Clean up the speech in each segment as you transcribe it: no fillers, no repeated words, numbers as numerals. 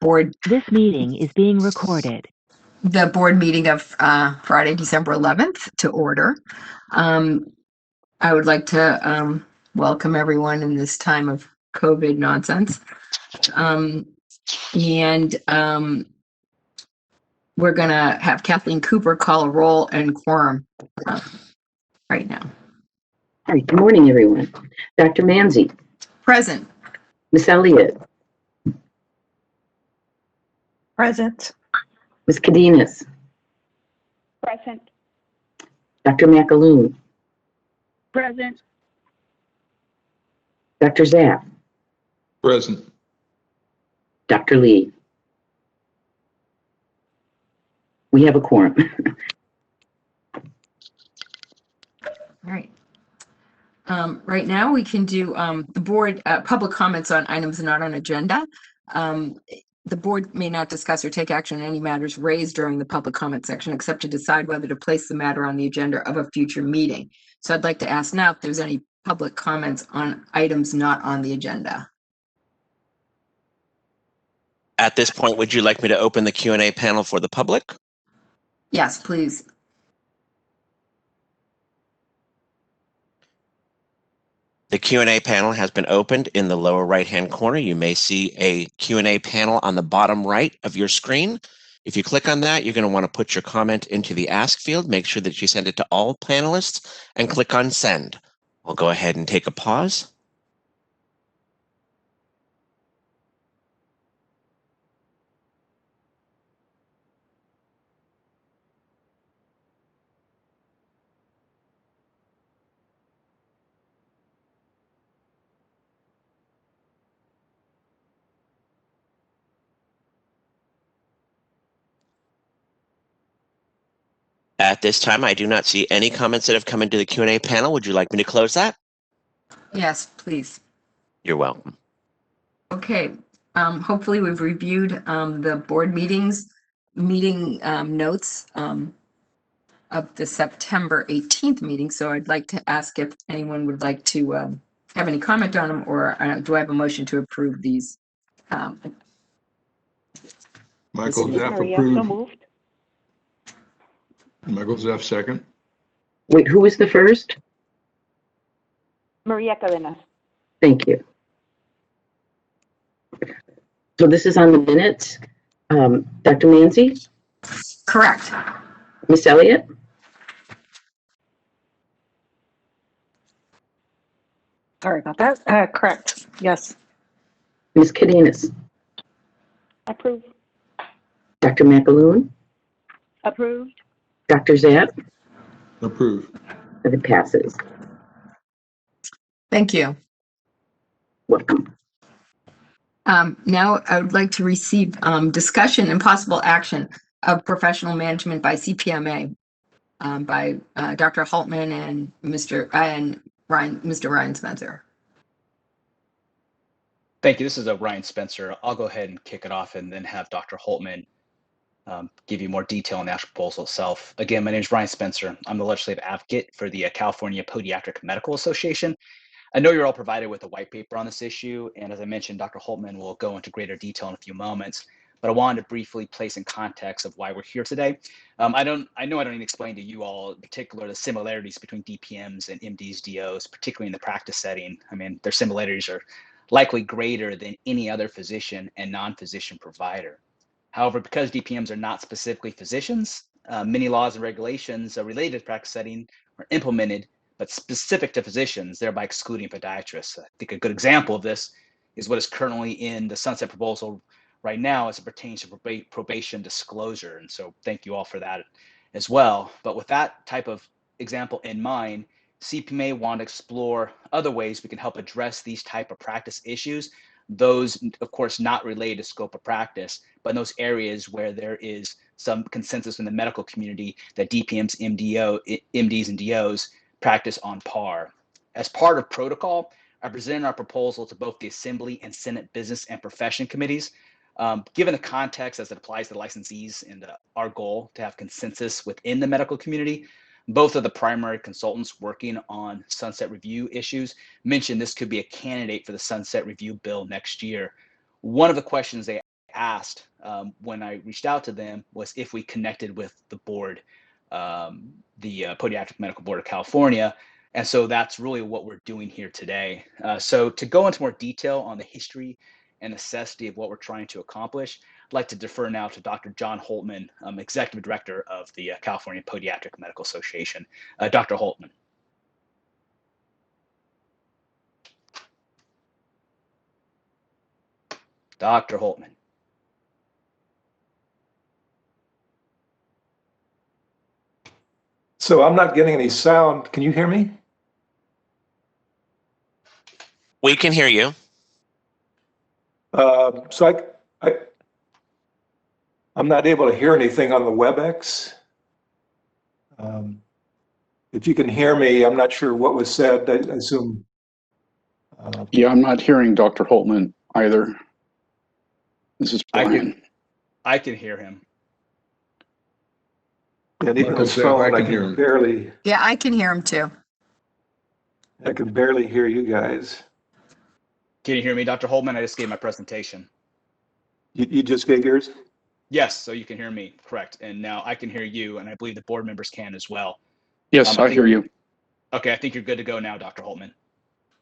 Board. This meeting is being recorded. The board meeting of Friday, December 11th to order. I would like to welcome everyone in this time of COVID nonsense. We're going to have Kathleen Cooper call a roll and quorum right now. All right, good morning, everyone. Dr. Manzi. Present. Miss Elliott. Present. Ms. Cadenas. Present. Dr. McAloon. Present. Dr. Zapp. Present. Dr. Lee. We have a quorum. All right. Right now we can do the board public comments on items not on agenda. The board may not discuss or take action on any matters raised during the public comment section, except to decide whether to place the matter on the agenda of a future meeting. So I'd like to ask now if there's any public comments on items not on the agenda. At this point, would you like me to open the Q&A panel for the public? Yes, please. The Q&A panel has been opened in the lower right-hand corner. You may see a Q&A panel on the bottom right of your screen. If you click on that, you're going to want to put your comment into the Ask field. Make sure that you send it to all panelists and click on Send. We'll go ahead and take a pause. At this time, I do not see any comments that have come into the Q&A panel. Would you like me to close that? Yes, please. You're welcome. Okay. Hopefully we've reviewed the board meeting notes of the September 18th meeting. So I'd like to ask if anyone would like to have any comment on them, or do I have a motion to approve these? Michael Zapp Maria, approved. so moved. Michael Zapp second. Wait, who was the first? Maria Cadenas. Thank you. So this is on the minutes. Dr. Manzi? Correct. Miss Elliott? Sorry about that. Correct. Yes. Ms. Cadenas? Approved. Dr. McAloon? Approved. Dr. Zapp? Approved. And it passes. Thank you. Welcome. Now I would like to receive discussion and possible action of professional management by CPMA by Dr. Holtman and Mr. Ryan Spencer. Thank you. This is Ryan Spencer. I'll go ahead and kick it off and then have Dr. Holtman give you more detail on the actual proposal itself. Again, my name is Ryan Spencer. I'm the legislative advocate for the California Podiatric Medical Association. I know you're all provided with a white paper on this issue, and as I mentioned, Dr. Holtman will go into greater detail in a few moments, but I wanted to briefly place in context of why we're here today. I know I don't need to explain to you all in particular the similarities between DPMs and MDs, DOs, particularly in the practice setting. I mean, their similarities are likely greater than any other physician and non-physician provider. However, because DPMs are not specifically physicians, many laws and regulations related to practice setting are implemented but specific to physicians, thereby excluding podiatrists. I think a good example of this is what is currently in the sunset proposal right now as it pertains to probation disclosure. And so thank you all for that as well. But with that type of example in mind, CPMA want to explore other ways we can help address these type of practice issues, those of course not related to scope of practice, but in those areas where there is some consensus in the medical community that DPMs, MDs, and DOs practice on par. As part of protocol, I presented our proposal to both the Assembly and Senate Business and Profession Committees. Given the context as it applies to licensees and our goal to have consensus within the medical community, both of the primary consultants working on sunset review issues mentioned this could be a candidate for the sunset review bill next year. One of the questions they asked when I reached out to them was if we connected with the board, the Podiatric Medical Board of California. And so that's really what we're doing here today. So to go into more detail on the history and necessity of what we're trying to accomplish, I'd like to defer now to Dr. John Holtman, Executive Director of the California Podiatric Medical Association. Dr. Holtman. Dr. Holtman. So I'm not getting any sound. Can you hear me? We can hear you. So I'm not able to hear anything on the WebEx. If you can hear me, I'm not sure what was said. I assume. Yeah, I'm not hearing Dr. Holtman either. This is Brian. I can hear him. And even Michael his Zeff, phone, I I can hear can him. barely, Yeah, I can hear him too. I can barely hear you guys. Can you hear me, Dr. Holtman? I just gave my presentation. You just gave yours? Yes, so you can hear me, correct. And now I can hear you, and I believe the board members can as well. Yes, I hear you. Okay, I think you're good to go now, Dr. Holtman.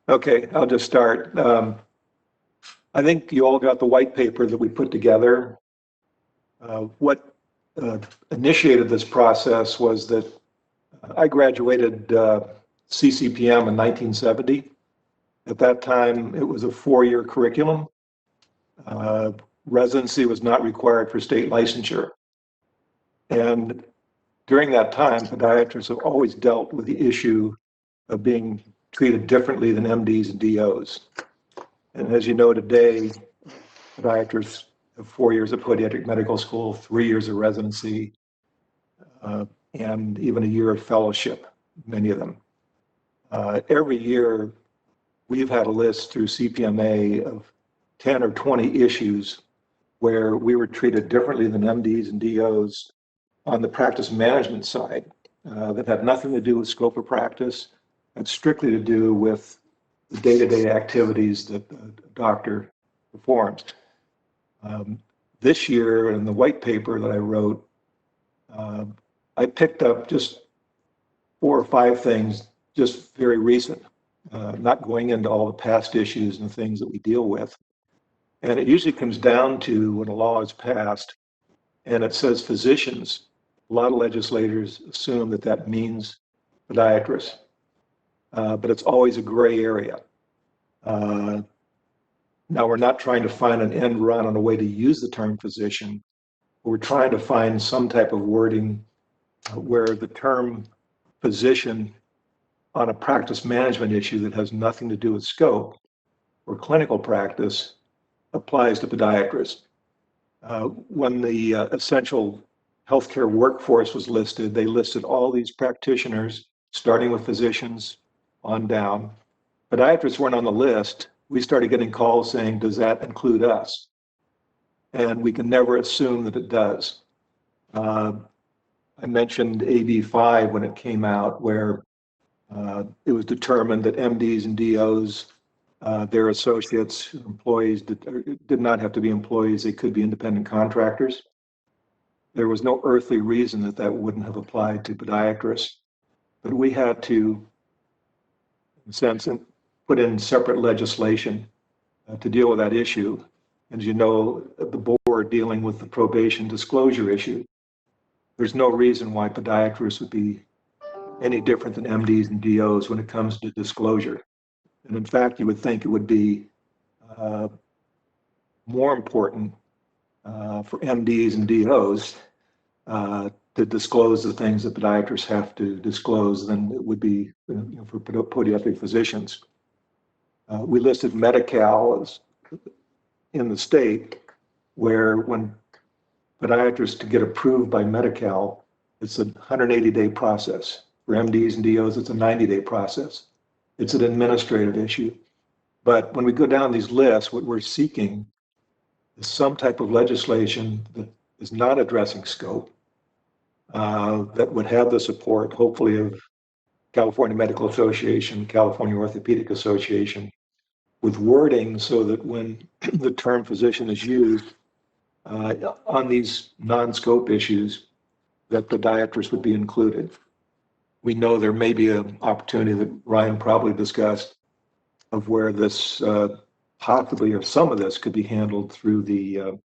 Okay, I'll just start. I think you all got the white paper that we put together. What initiated this process was that I graduated CCPM in 1970. At that time, it was a 4-year curriculum. Residency was not required for state licensure. And during that time, podiatrists have always dealt with the issue of being treated differently than MDs and DOs. And as you know today, podiatrists have 4 years of podiatric medical school, 3 years of residency, and even a year of fellowship, many of them. Every year, we've had a list through CPMA of 10 or 20 issues where we were treated differently than MDs and DOs on the practice management side that had nothing to do with scope of practice, and strictly to do with the day-to-day activities that the doctor performs. This year, in the white paper that I wrote, I picked up just 4 or 5 things, just very recent, not going into all the past issues and the things that we deal with. And it usually comes down to when a law is passed and it says physicians, a lot of legislators assume that that means podiatrists, but it's always a gray area. Now, we're not trying to find an end run on a way to use the term physician. We're trying to find some type of wording where the term physician on a practice management issue that has nothing to do with scope or clinical practice applies to podiatrists. When the essential healthcare workforce was listed, they listed all these practitioners, starting with physicians on down. Podiatrists weren't on the list. We started getting calls saying, does that include us? And we can never assume that it does. I mentioned AB 5 when it came out, where it was determined that MDs and DOs, their associates, employees did not have to be employees. They could be independent contractors. There was no earthly reason that that wouldn't have applied to podiatrists. But we had to, in a sense, put in separate legislation to deal with that issue. As you know, the board dealing with the probation disclosure issue, there's no reason why podiatrists would be any different than MDs and DOs when it comes to disclosure. And in fact, you would think it would be more important for MDs and DOs to disclose the things that podiatrists have to disclose than it would be for podiatric physicians. We listed Medi-Cal as in the state where when podiatrists to get approved by Medi-Cal, it's a 180-day process. For MDs and DOs, it's a 90-day process. It's an administrative issue. But when we go down these lists, what we're seeking is some type of legislation that is not addressing scope, that would have the support, hopefully, of California Medical Association, California Orthopedic Association, with wording so that when the term physician is used on these non-scope issues, that podiatrists would be included. We know there may be an opportunity that Ryan probably discussed of where this possibly, or some of this could be handled through the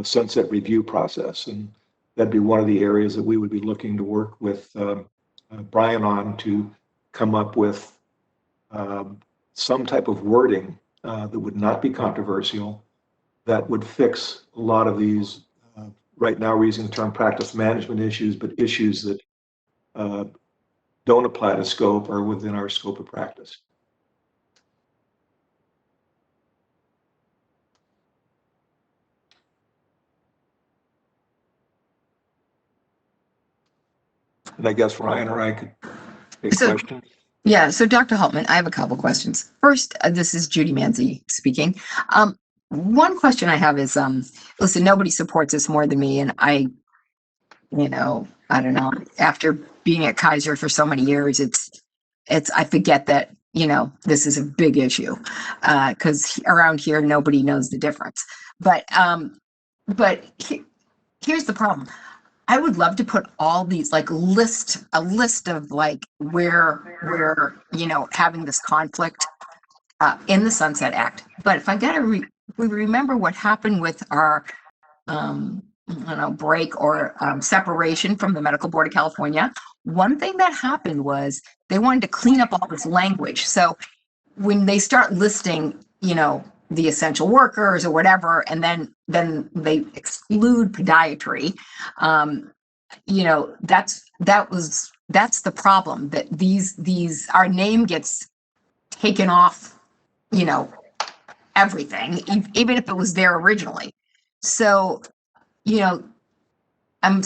sunset review process. And that'd be one of the areas that we would be looking to work with Brian on to come up with some type of wording that would not be controversial, that would fix a lot of these, right now we're using the term practice management issues, but issues that don't apply to scope or within our scope of practice. And I guess Ryan or I could take questions. Yeah, so Dr. Holtman, I have a couple questions. First, this is Judy Manzi speaking. One question I have is, listen, nobody supports this more than me, and I don't know, after being at Kaiser for so many years, I forget that, this is a big issue, because around here, nobody knows the difference. But here's the problem. I would love to put all these, like, a list of, like, where we're, having this conflict in the Sunset Act. But if I we remember what happened with our, break or separation from the Medical Board of California, one thing that happened was they wanted to clean up all this language. So when they start listing, the essential workers or whatever, and then they exclude podiatry, that's the problem, that these our name gets taken off, everything, even if it was there originally. So, I'm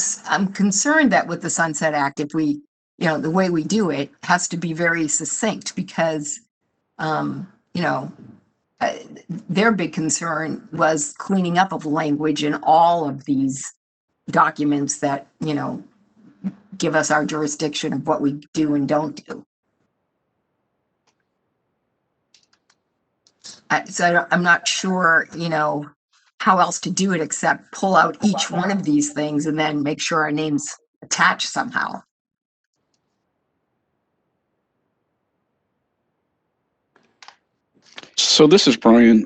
concerned that with the Sunset Act, if we, the way we do it has to be very succinct, because, their big concern was cleaning up of language in all of these documents that, give us our jurisdiction of what we do and don't do. I'm not sure, how else to do it except pull out each one of these things and then make sure our name's attached somehow. So this is Brian.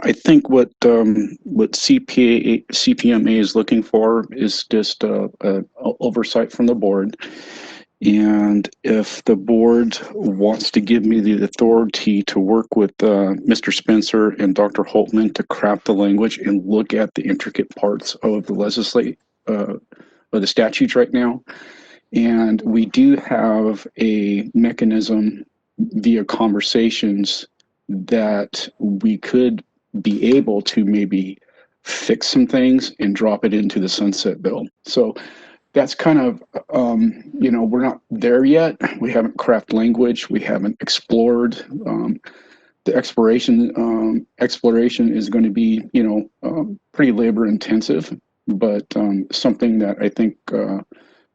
I think what CPMA is looking for is just a oversight from the board. And if the board wants to give me the authority to work with Mr. Spencer and Dr. Holtman to craft the language and look at the intricate parts of the of the statutes right now, and we do have a mechanism via conversations that we could be able to maybe fix some things and drop it into the sunset bill. So that's kind of, we're not there yet. We haven't crafted language. We haven't explored. The exploration is going to be, pretty labor intensive, but something that I think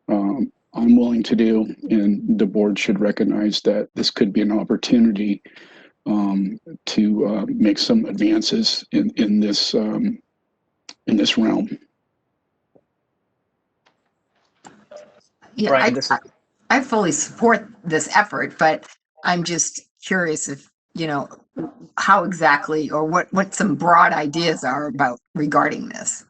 I'm willing to do, and the board should recognize that this could be an opportunity to make some advances in this realm. Yeah, Brian, I fully support this effort, but I'm just curious if, how exactly, or what some broad ideas are about regarding this.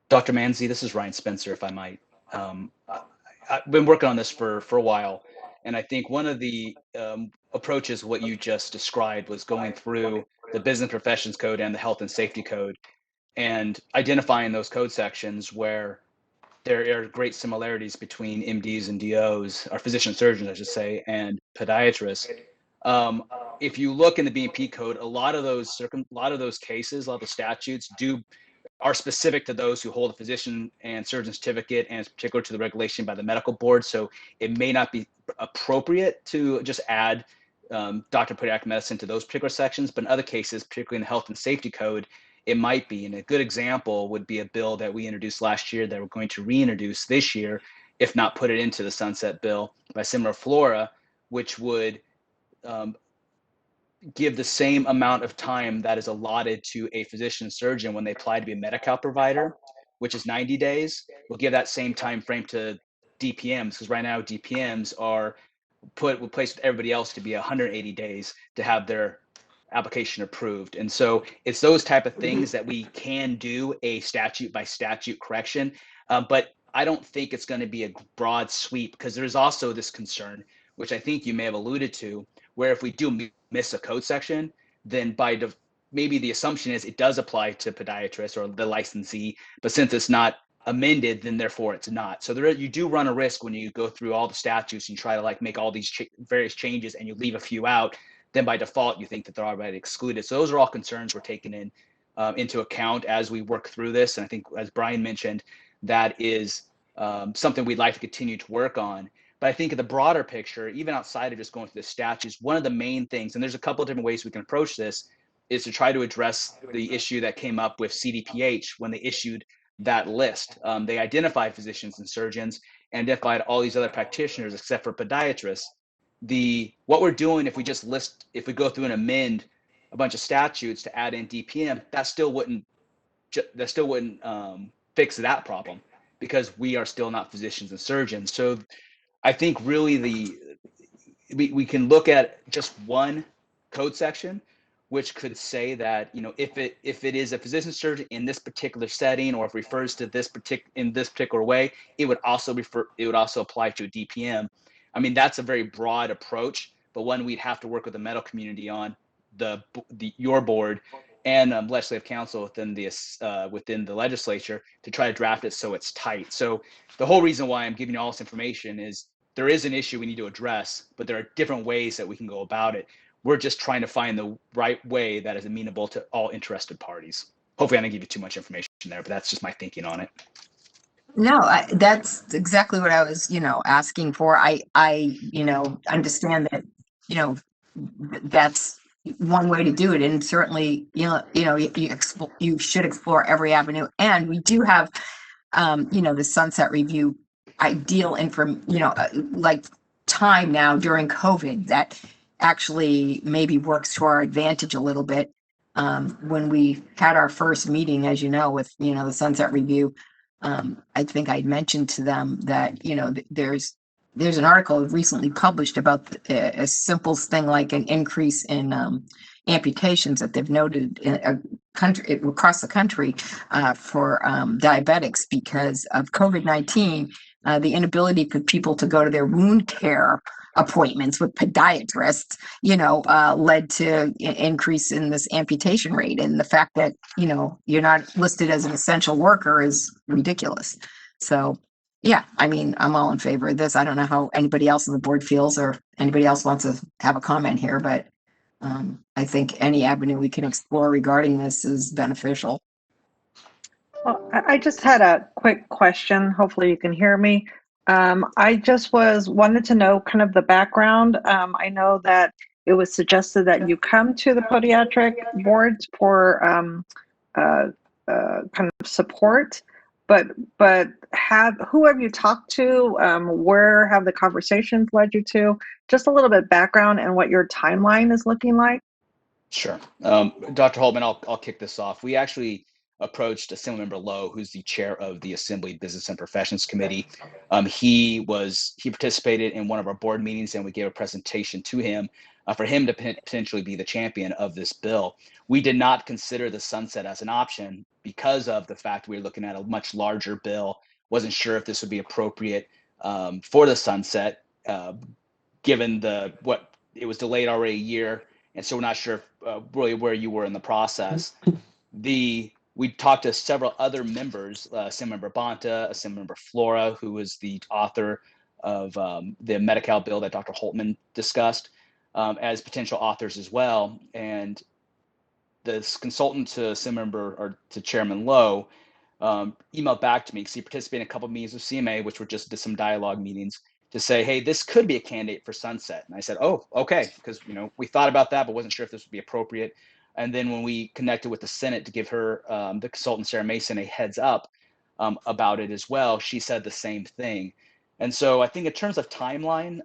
Dr. Manzi, this is Ryan Spencer, if I might. I've been working on this for a while, and I think one of the approaches what you just described was going through the Business Professions Code and the Health and Safety Code and identifying those code sections where there are great similarities between MDs and DOs, or physician surgeons, I should say, and podiatrists. If you look in the BMP code, a lot of those cases, a lot of the statutes are specific to those who hold a physician and surgeon certificate, and it's particular to the regulation by the medical board. So it may not be appropriate to just add Doctor of Podiatric Medicine to those particular sections, but in other cases, particularly in the Health and Safety Code, it might be. And a good example would be a bill that we introduced last year that we're going to reintroduce this year, if not put it into the sunset bill, by Senator Flora, which would give the same amount of time that is allotted to a physician surgeon when they apply to be a Medi-Cal provider, which is 90 days. We'll give that same time frame to DPMs, because right now DPMs are replaced with everybody else to be 180 days to have their application approved. And so it's those type of things that we can do a statute by statute correction. But I don't think it's going to be a broad sweep, because there's also this concern, which I think you may have alluded to, where if we do miss a code section, then maybe the assumption is it does apply to podiatrists or the licensee, but since it's not amended, then therefore it's not. So you do run a risk when you go through all the statutes and you try to like make all these various changes and you leave a few out, then by default you think that they're already excluded. So those are all concerns we're taking into account as we work through this. And I think, as Brian mentioned, that is something we'd like to continue to work on. But I think in the broader picture, even outside of just going through the statutes, one of the main things, and there's a couple of different ways we can approach this, is to try to address the issue that came up with CDPH when they issued that list. They identified physicians and surgeons and identified all these other practitioners except for podiatrists. What we're doing, if we go through and amend a bunch of statutes to add in DPM, that still wouldn't fix that problem, because we are still not physicians and surgeons. So I think really we can look at just one code section, which could say that, if it is a physician surgeon in this particular setting, or if it refers to in this particular way, it would also apply to a DPM. I mean, that's a very broad approach, but one we'd have to work with the medical community on, your board and legislative council within the legislature, to try to draft it so it's tight. So the whole reason why I'm giving you all this information is there is an issue we need to address, but there are different ways that we can go about it. We're just trying to find the right way that is amenable to all interested parties. Hopefully I didn't give you too much information there, but that's just my thinking on it. No, that's exactly what I was, asking for. I understand that, that's one way to do it, and certainly, you should explore every avenue. And we do have, the sunset review ideal like time now during COVID that actually maybe works to our advantage a little bit. When we had our first meeting, as you know, with, the sunset review, I think I mentioned to them that, there's an article recently published about a simple thing like an increase in amputations that they've noted in across the country for diabetics because of COVID-19. The inability for people to go to their wound care appointments with podiatrists, led to increase in this amputation rate. And the fact that, you're not listed as an essential worker is ridiculous. So, yeah, I mean, I'm all in favor of this. I don't know how anybody else on the board feels or anybody else wants to have a comment here, but I think any avenue we can explore regarding this is beneficial. Well, I just had a quick question. Hopefully you can hear me. I just wanted to know kind of the background. I know that it was suggested that you come to the podiatric boards for kind of support, but who have you talked to? Where have the conversations led you to? Just a little bit background and what your timeline is looking like. Sure. Dr. Holtman, I'll kick this off. We actually approached Assemblymember Lowe, who's the chair of the Assembly Business and Professions Committee. He participated in one of our board meetings, and we gave a presentation to him for him to potentially be the champion of this bill. We did not consider the sunset as an option because of the fact we were looking at a much larger bill. Wasn't sure if this would be appropriate for the sunset, given what it was delayed already a year, and so we're not sure really where you were in the process. We talked to several other members, Assemblymember Bonta, Assemblymember Flora, who was the author of the Medi-Cal bill that Dr. Holtman discussed, as potential authors as well. And this consultant to Assemblymember, or to Chairman Lowe, emailed back to me because he participated in a couple of meetings with CMA, which were just some dialogue meetings, to say, hey, this could be a candidate for sunset. And I said, oh, okay, because we thought about that, but wasn't sure if this would be appropriate. And then when we connected with the Senate to give her, the consultant Sarah Mason, a heads up about it as well, she said the same thing. And so I think in terms of timeline,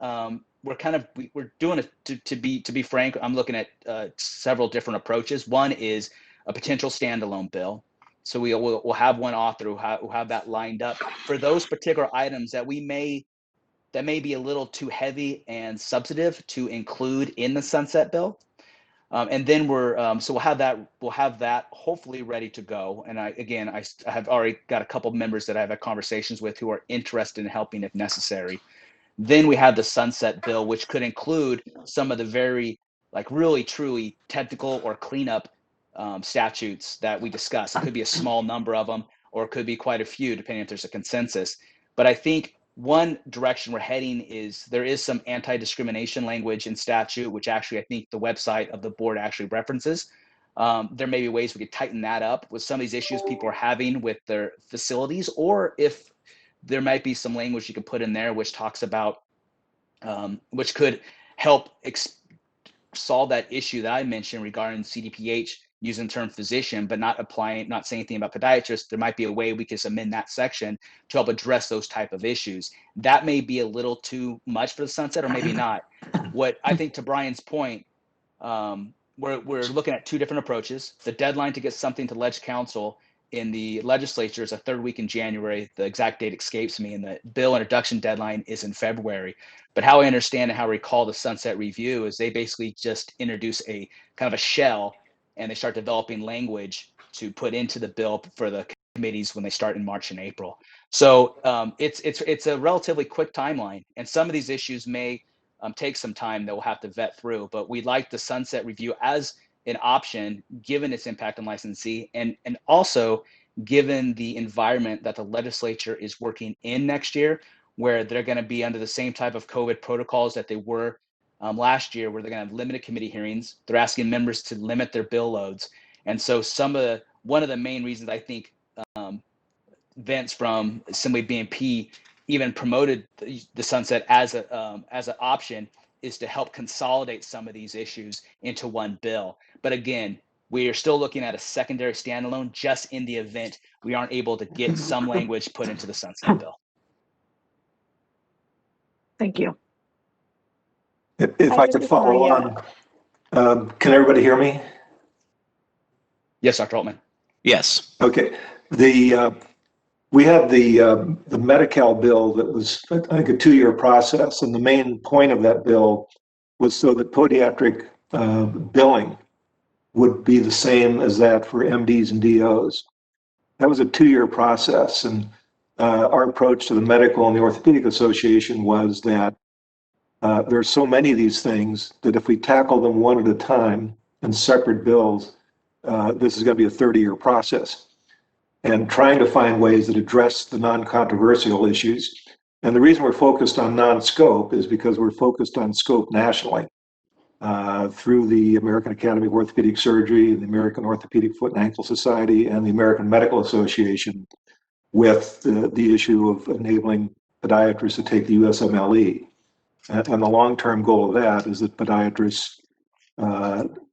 we're doing it to be frank. I'm looking at several different approaches. One is a potential standalone bill. So we'll have one author who'll have that lined up for those particular items that may be a little too heavy and substantive to include in the sunset bill. And then so we'll have that hopefully ready to go. And I have already got a couple of members that I've had conversations with who are interested in helping if necessary. Then we have the sunset bill, which could include some of the very really truly technical or cleanup statutes that we discuss. It could be a small number of them, or it could be quite a few, depending if there's a consensus. But I think one direction we're heading is there is some anti-discrimination language in statute, which actually I think the website of the board actually references. There may be ways we could tighten that up with some of these issues people are having with their facilities, or if there might be some language you can put in there which talks about, which could help solve that issue that I mentioned regarding CDPH using the term physician, but not saying anything about podiatrist. There might be a way we could amend that section to help address those type of issues. That may be a little too much for the sunset, or maybe not. What I think, to Brian's point, we're looking at two different approaches. The deadline to get something to Ledge Council in the legislature is a third week in January. The exact date escapes me, and the bill introduction deadline is in February. But how I understand and how I recall the sunset review is they basically just introduce a kind of a shell, and they start developing language to put into the bill for the committees when they start in March and April. So it's a relatively quick timeline, and some of these issues may take some time that we'll have to vet through. But we'd like the sunset review as an option, given its impact on licensee, and also given the environment that the legislature is working in next year, where they're going to be under the same type of COVID protocols that they were last year, where they're going to have limited committee hearings. They're asking members to limit their bill loads. And so one of the main reasons I think Vince from Assembly BNP even promoted the sunset as an option is to help consolidate some of these issues into one bill. But again, we are still looking at a secondary standalone just in the event we aren't able to get some language put into the sunset bill. Thank you. If I could follow on, can everybody hear me? Yes, Dr. Altman. Yes. Okay. We had the Medi-Cal bill that was, I think, a 2-year process, and the main point of that bill was so that podiatric billing would be the same as that for MDs and DOs. That was a 2-year process, and our approach to the Medical and the Orthopedic Association was that there are so many of these things that if we tackle them one at a time in separate bills, this is going to be a 30-year process. And trying to find ways that address the non-controversial issues. And the reason we're focused on non-scope is because we're focused on scope nationally through the American Academy of Orthopedic Surgery, the American Orthopedic Foot and Ankle Society, and the American Medical Association, with the issue of enabling podiatrists to take the USMLE. And the long-term goal of that is that podiatrists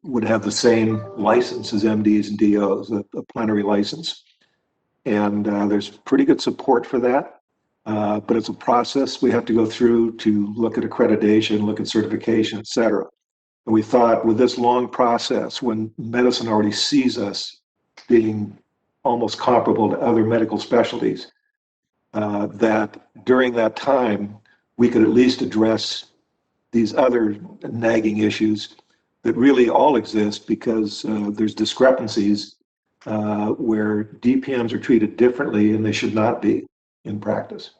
would have the same license as MDs and DOs, a plenary license. And there's pretty good support for that, but it's a process we have to go through to look at accreditation, look at certification, et cetera. And we thought with this long process, when medicine already sees us being almost comparable to other medical specialties, that during that time, we could at least address these other nagging issues that really all exist because there's discrepancies where DPMs are treated differently and they should not be in practice.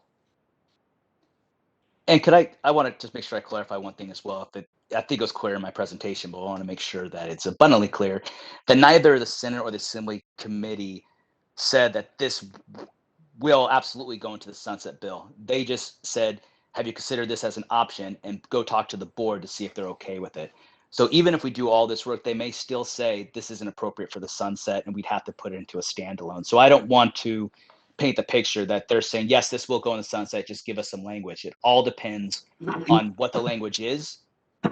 And I want to just make sure I clarify one thing as well. I think it was clear in my presentation, but I want to make sure that it's abundantly clear that neither the Senate or the Assembly Committee said that this will absolutely go into the sunset bill. They just said, have you considered this as an option, and go talk to the board to see if they're okay with it. So even if we do all this work, they may still say this isn't appropriate for the sunset and we'd have to put it into a standalone. So I don't want to paint the picture that they're saying, yes, this will go in the sunset, just give us some language. It all depends on what the language is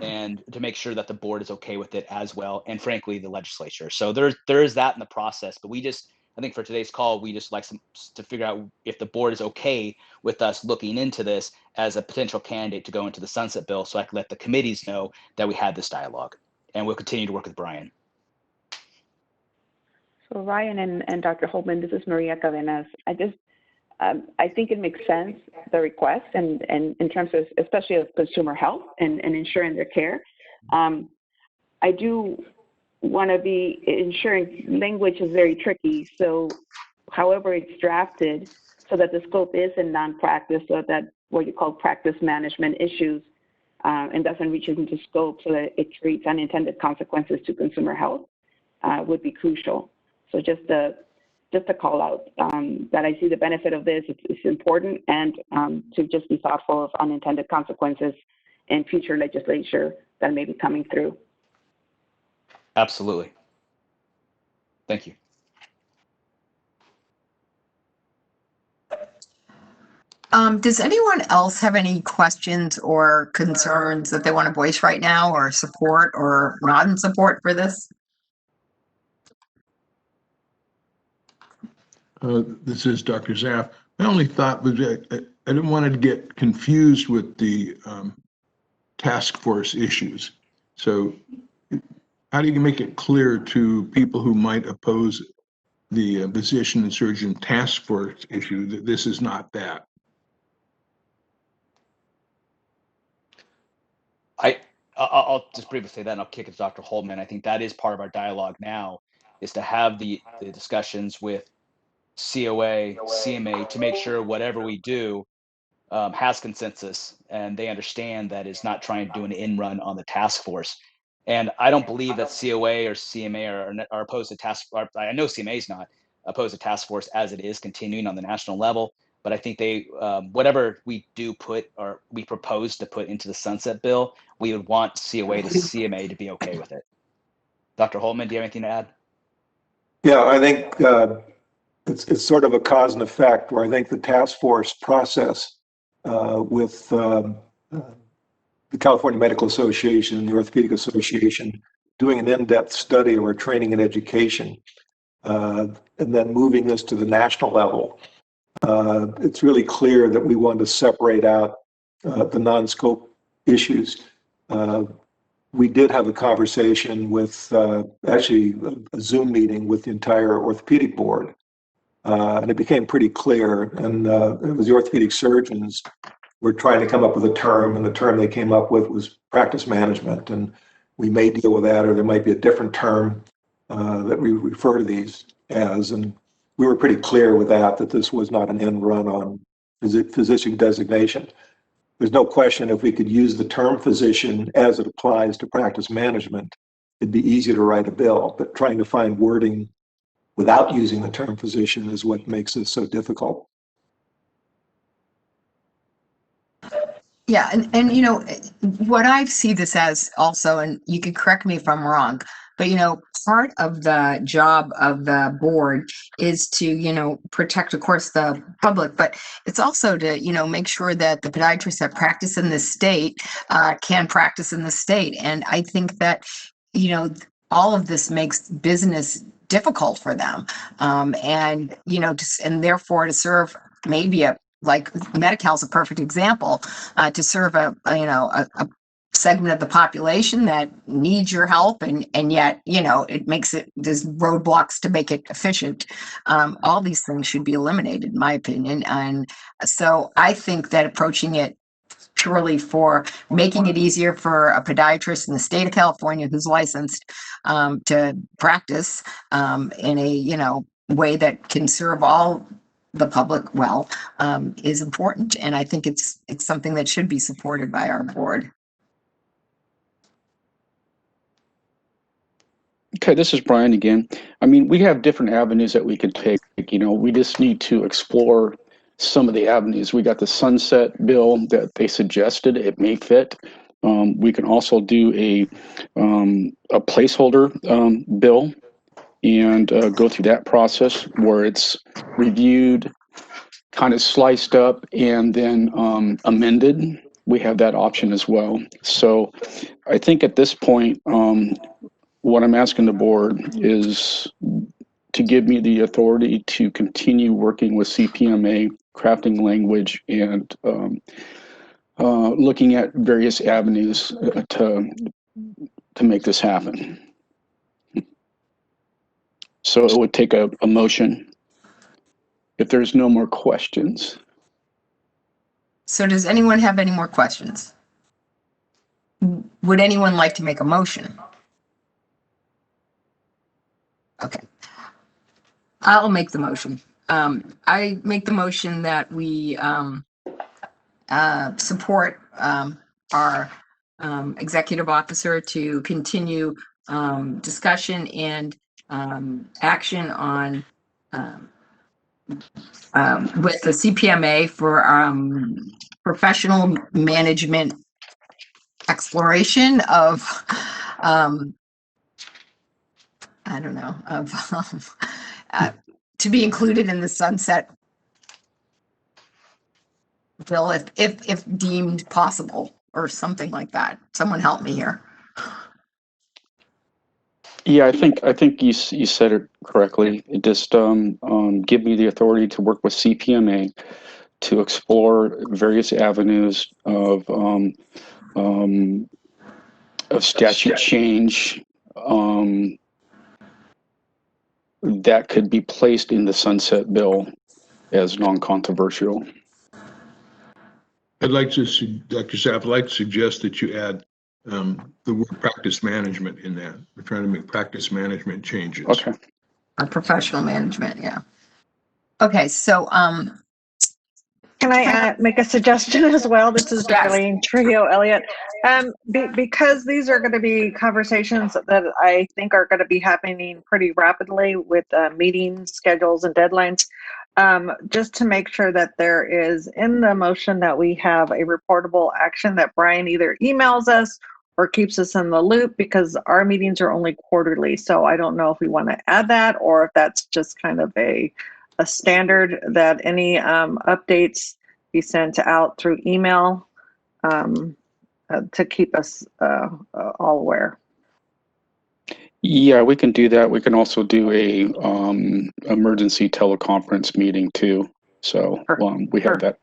and to make sure that the board is okay with it as well. And frankly, the legislature. So there is that in the process, but we just I think for today's call, we just like to figure out if the board is okay with us looking into this as a potential candidate to go into the sunset bill, so I can let the committees know that we had this dialogue, and we'll continue to work with Brian. So Ryan and Dr. Holtman, this is Maria Cadenas. I think it makes sense, the request, and in terms of, especially of consumer health and ensuring their care. I do want to be ensuring language is very tricky. So however it's drafted, so that the scope is in non-practice, so that what you call practice management issues, and doesn't reach into scope, so that it creates unintended consequences to consumer health, would be crucial. So just to call out that I see the benefit of this, it's important, and to just be thoughtful of unintended consequences in future legislature that may be coming through. Absolutely. Thank you. Does anyone else have any questions or concerns that they want to voice right now, or support or not in support for this? This is Dr. Zaff. My only thought was that I didn't want to get confused with the task force issues. So how do you make it clear to people who might oppose the physician and surgeon task force issue that this is not that? I'll just briefly say that, and I'll kick it to Dr. Holtman. I think that is part of our dialogue now, is to have the discussions with COA, CMA, to make sure whatever we do has consensus, and they understand that it's not trying to do an in run on the task force. And I don't believe that COA or CMA are opposed to task force. I know CMA is not opposed to task force as it is continuing on the national level, but I think they, whatever we do put, or we propose to put into the sunset bill, we would want COA to CMA to be okay with it. Dr. Holtman, do you have anything to add? Yeah, I think it's sort of a cause and effect, where I think the task force process with the California Medical Association and the Orthopedic Association doing an in-depth study of our training and education, and then moving this to the national level. It's really clear that we want to separate out the non-scope issues. We did have a conversation with, actually a Zoom meeting with the entire orthopedic board, and it became pretty clear, and it was the orthopedic surgeons were trying to come up with a term, and the term they came up with was practice management, and we may deal with that, or there might be a different term that we refer to these as, and we were pretty clear with that this was not an end run on physician designation. There's no question if we could use the term physician as it applies to practice management, it'd be easy to write a bill, but trying to find wording without using the term physician is what makes this so difficult. Yeah, and you know, what I see this as also, and you can correct me if I'm wrong, but you know, part of the job of the board is to, you know, protect, of course, the public, but it's also to, you know, make sure that the podiatrists that practice in this state can practice in the state. And I think that, you know, all of this makes business difficult for them, and you know, and therefore to serve maybe like Medi-Cal is a perfect example, to serve a segment of the population that needs your help, and yet, you know, it makes it, there's roadblocks to make it efficient. All these things should be eliminated, in my opinion. And so I think that approaching it purely for making it easier for a podiatrist in the state of California who's licensed to practice in a, you know, way that can serve all the public well, is important. And I think it's something that should be supported by our board. Okay, this is Brian again. I mean, we have different avenues that we could take. You know, we just need to explore some of the avenues. We got the sunset bill that they suggested. It may fit. We can also do a placeholder bill and go through that process where it's reviewed, kind of sliced up, and then amended. We have that option as well. So I think at this point, what I'm asking the board is to give me the authority to continue working with CPMA, crafting language, and looking at various avenues to make this happen. So it would take a motion if there's no more questions. So does anyone have any more questions? Would anyone like to make a motion? Okay. I'll make the motion. I make the motion that we support our executive officer to continue discussion and action on with the CPMA for professional management exploration of I don't know, of to be included in the sunset bill if deemed possible or something like that. Someone help me here. Yeah, I think you said it correctly. It just give me the authority to work with CPMA to explore various avenues of statute change that could be placed in the sunset bill as non-controversial. I'd like to, Dr. Sapp, I'd like to suggest that you add the word practice management in that. We're trying to make practice management changes. Okay. Professional management, yeah. Okay, so Can I make a suggestion as well? This is Yes. Darlene Trio Elliott. Because these are going to be conversations that I think are going to be happening pretty rapidly with meeting schedules and deadlines, just to make sure that there is in the motion that we have a reportable action that Brian either emails us or keeps us in the loop, because our meetings are only quarterly. So I don't know if we want to add that or if that's just kind of a standard that any updates be sent out through email to keep us all aware. Yeah, we can do that. We can also do a emergency teleconference meeting too. So we have that.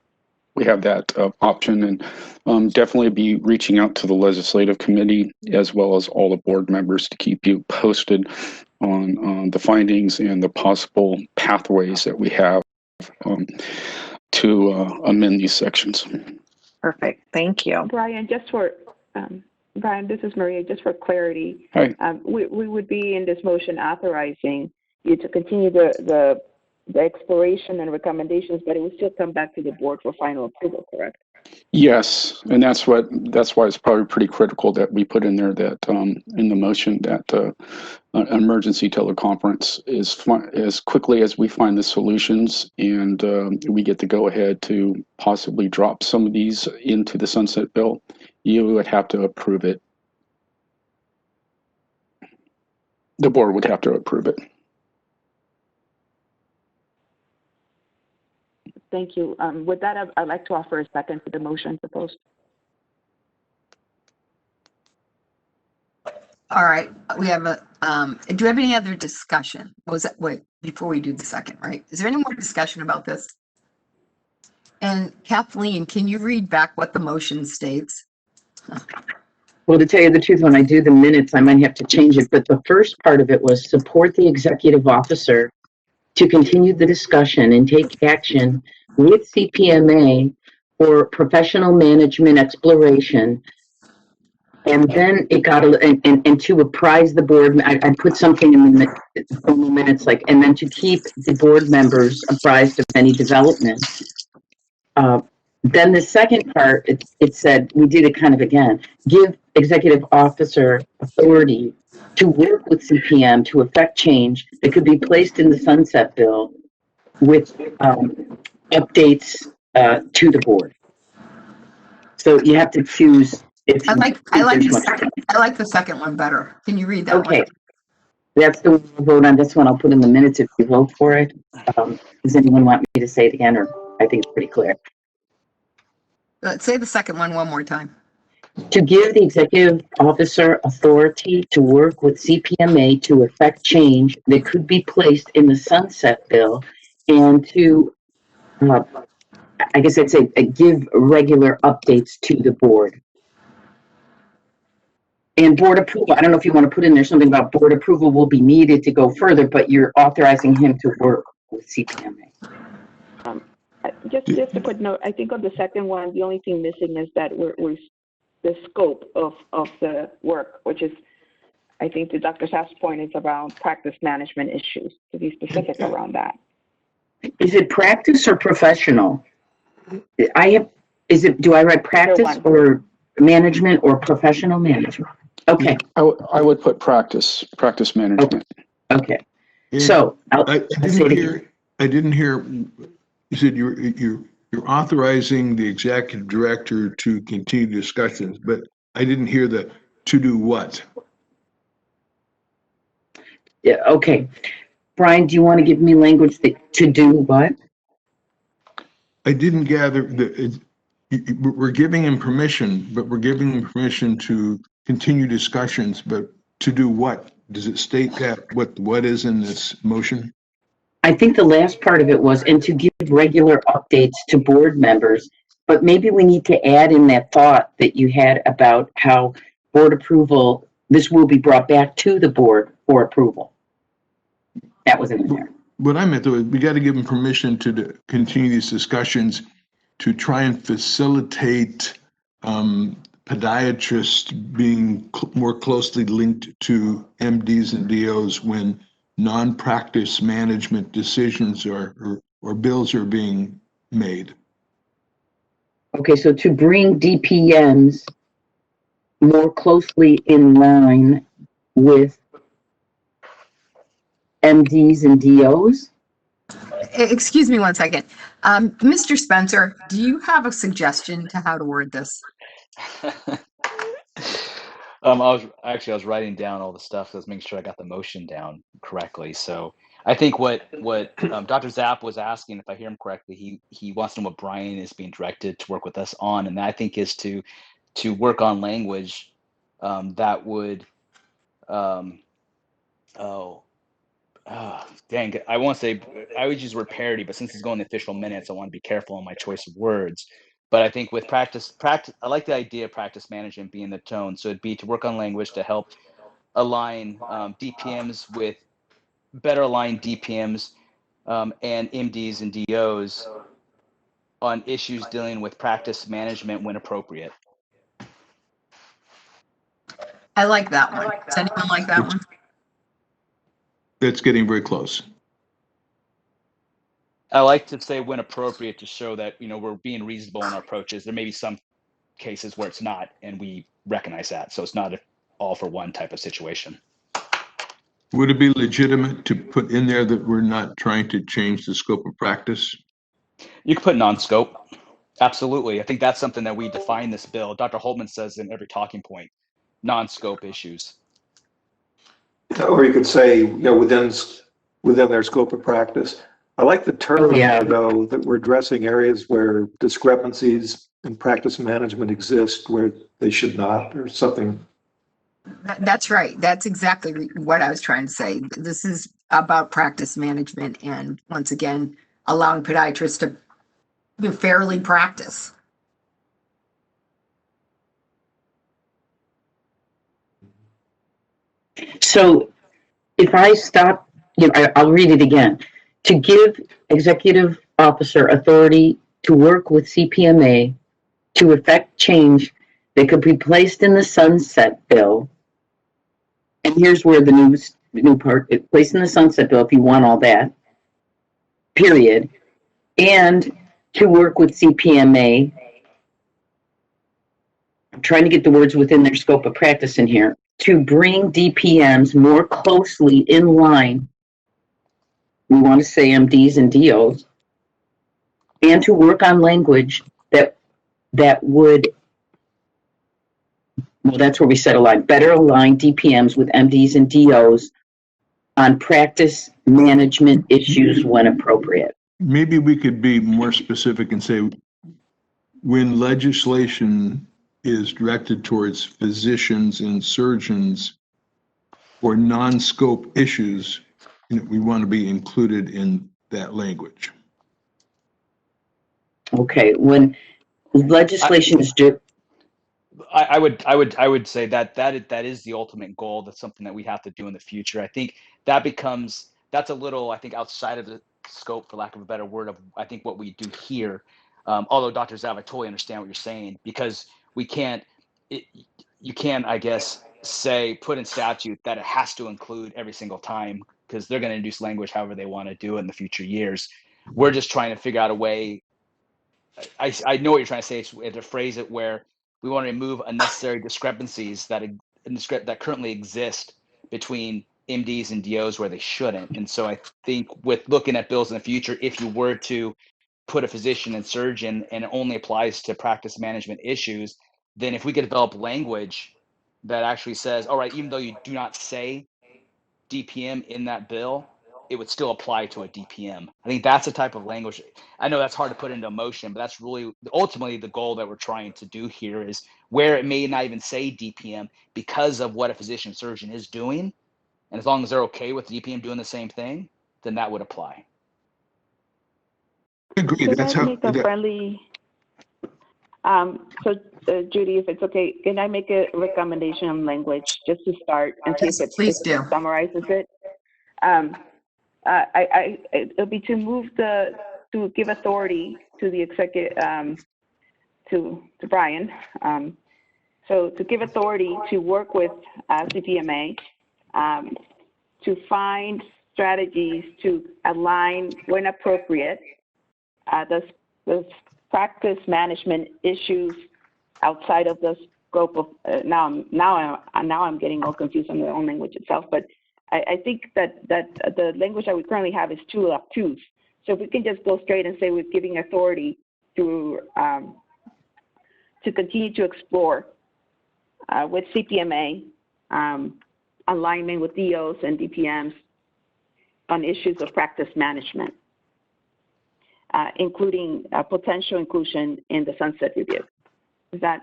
We have that option, and definitely be reaching out to the legislative committee as well as all the board members to keep you posted on the findings and the possible pathways that we have to amend these sections. Perfect. Thank you. Brian, Brian, this is Maria. Just for clarity, Hi. We would be in this motion authorizing you to continue the exploration and recommendations, but it would still come back to the board for final approval, correct? Yes, and that's why it's probably pretty critical that we put in there that in the motion that an emergency teleconference is as quickly as we find the solutions and we get the go ahead to possibly drop some of these into the sunset bill, you would have to approve it. The board would have to approve it. Thank you. With that, I'd like to offer a second to the motion proposed. all right, we have a do we have any other discussion? Wait, before we do the second, right? Is there any more discussion about this? And Kathleen, can you read back what the motion states? Well, to tell you the truth, when I do the minutes, I might have to change it, but the first part of it was support the executive officer to continue the discussion and take action with CPMA for professional management exploration. And then it got, and to apprise the board, I put something in the minutes, like, and then to keep the board members apprised of any development. Then the second part, it said, we did it kind of again, give executive officer authority to work with CPM to effect change that could be placed in the sunset bill with updates to the board. So you have to choose. I like the second one better. Can you read that Okay. one? That's the one we'll vote on. This one I'll put in the minutes if you vote for it. Does anyone want me to say it again, or I think it's pretty clear? Say the second one more time. To give the executive officer authority to work with CPMA to effect change that could be placed in the sunset bill and to, I guess I'd say, give regular updates to the board. And board approval, I don't know if you want to put in there something about board approval will be needed to go further, but you're authorizing him to work with CPMA. Just a quick note, I think on the second one, the only thing missing is that we're the scope of the work, which is, I think to Dr. Saff's point, is around practice management issues, to be specific around that. Is it practice or professional? Do I write practice or management or professional management? Okay. I would put practice management. Okay. And So I didn't hear, you said you're authorizing the executive director to continue discussions, but I didn't hear the to do what? Yeah, okay. Brian, do you want to give me language to do what? I didn't gather we're giving him permission, but we're giving him permission to continue discussions, but to do what? Does it state that what is in this motion? I think the last part of it was, and to give regular updates to board members, but maybe we need to add in that thought that you had about how board approval, this will be brought back to the board for approval. That was in there. What I meant though is we got to give him permission to continue these discussions to try and facilitate podiatrists being more closely linked to MDs and DOs when non-practice management decisions or bills are being made. Okay, so to bring DPMs more closely in line with MDs and DOs? Excuse me one second. Mr. Spencer, do you have a suggestion to how to word this? I was writing down all the stuff. I was making sure I got the motion down correctly. So I think what Dr. Zapp was asking, if I hear him correctly, he wants to know what Brian is being directed to work with us on, and that I think is to work on language that would dang it. I won't say, I would use the word parody, but since it's going to official minutes, I want to be careful on my choice of words. But I think with practice, I like the idea of practice management being the tone. So it'd be to work on language to help align DPMs with better aligned DPMs and MDs and DOs on issues dealing with practice management when appropriate. I like that one. Does anyone like that one? That's getting very close. I like to say when appropriate to show that, we're being reasonable in our approaches. There may be some cases where it's not, and we recognize that. So it's not an all for one type of situation. Would it be legitimate to put in there that we're not trying to change the scope of practice? You could put non-scope. Absolutely. I think that's something that we define this bill. Dr. Holtman says in every talking point, non-scope issues. Or you could say, within their scope of practice. I like the term, though, that we're addressing areas where discrepancies in practice management exist where they should not, or something. That's right. That's exactly what I was trying to say. This is about practice management and, once again, allowing podiatrists to fairly practice. So if I stop, I'll read it again. To give executive officer authority to work with CPMA to effect change that could be placed in the sunset bill. And here's where the new part, placed in the sunset bill if you want all that, period. And to work with CPMA. I'm trying to get the words within their scope of practice in here. To bring DPMs more closely in line, we want to say MDs and DOs, and to work on language that would, well, that's where we set a line, better align DPMs with MDs and DOs on practice management issues when appropriate. Maybe we could be more specific and say, when legislation is directed towards physicians and surgeons or non-scope issues, we want to be included in that language. Okay, when legislation is due, I would say that is the ultimate goal. That's something that we have to do in the future. I think that's a little, I think, outside of the scope, for lack of a better word, of I think what we do here. Although Dr. Zav, I totally understand what you're saying, because you can't, I guess, put in statute that it has to include every single time, because they're going to introduce language however they want to do it in the future years. We're just trying to figure out a way. I know what you're trying to say. It's to phrase it where we want to remove unnecessary discrepancies that currently exist between MDs and DOs where they shouldn't. And so I think with looking at bills in the future, if you were to put a physician and surgeon and it only applies to practice management issues, then if we could develop language that actually says, all right, even though you do not say DPM in that bill, it would still apply to a DPM. I think that's the type of language. I know that's hard to put into motion, but that's really ultimately the goal that we're trying to do here, is where it may not even say DPM because of what a physician surgeon is doing. And as long as they're okay with DPM doing the same thing, then that would apply. I agree. Can That's I how. make a friendly, Judy, if it's okay, can I make a recommendation on language just to start and see Yes, if please do. summarizes it? It'll be to give authority to the executive, to Brian. So to give authority to work with CPMA, to find strategies to align, when appropriate, the practice management issues outside of the scope of, now I'm getting all confused on the own language itself, but I think that the language that we currently have is too obtuse. So if we can just go straight and say we're giving authority to continue to explore with CPMA, alignment with DOs and DPMs on issues of practice management, including potential inclusion in the sunset review. Is that?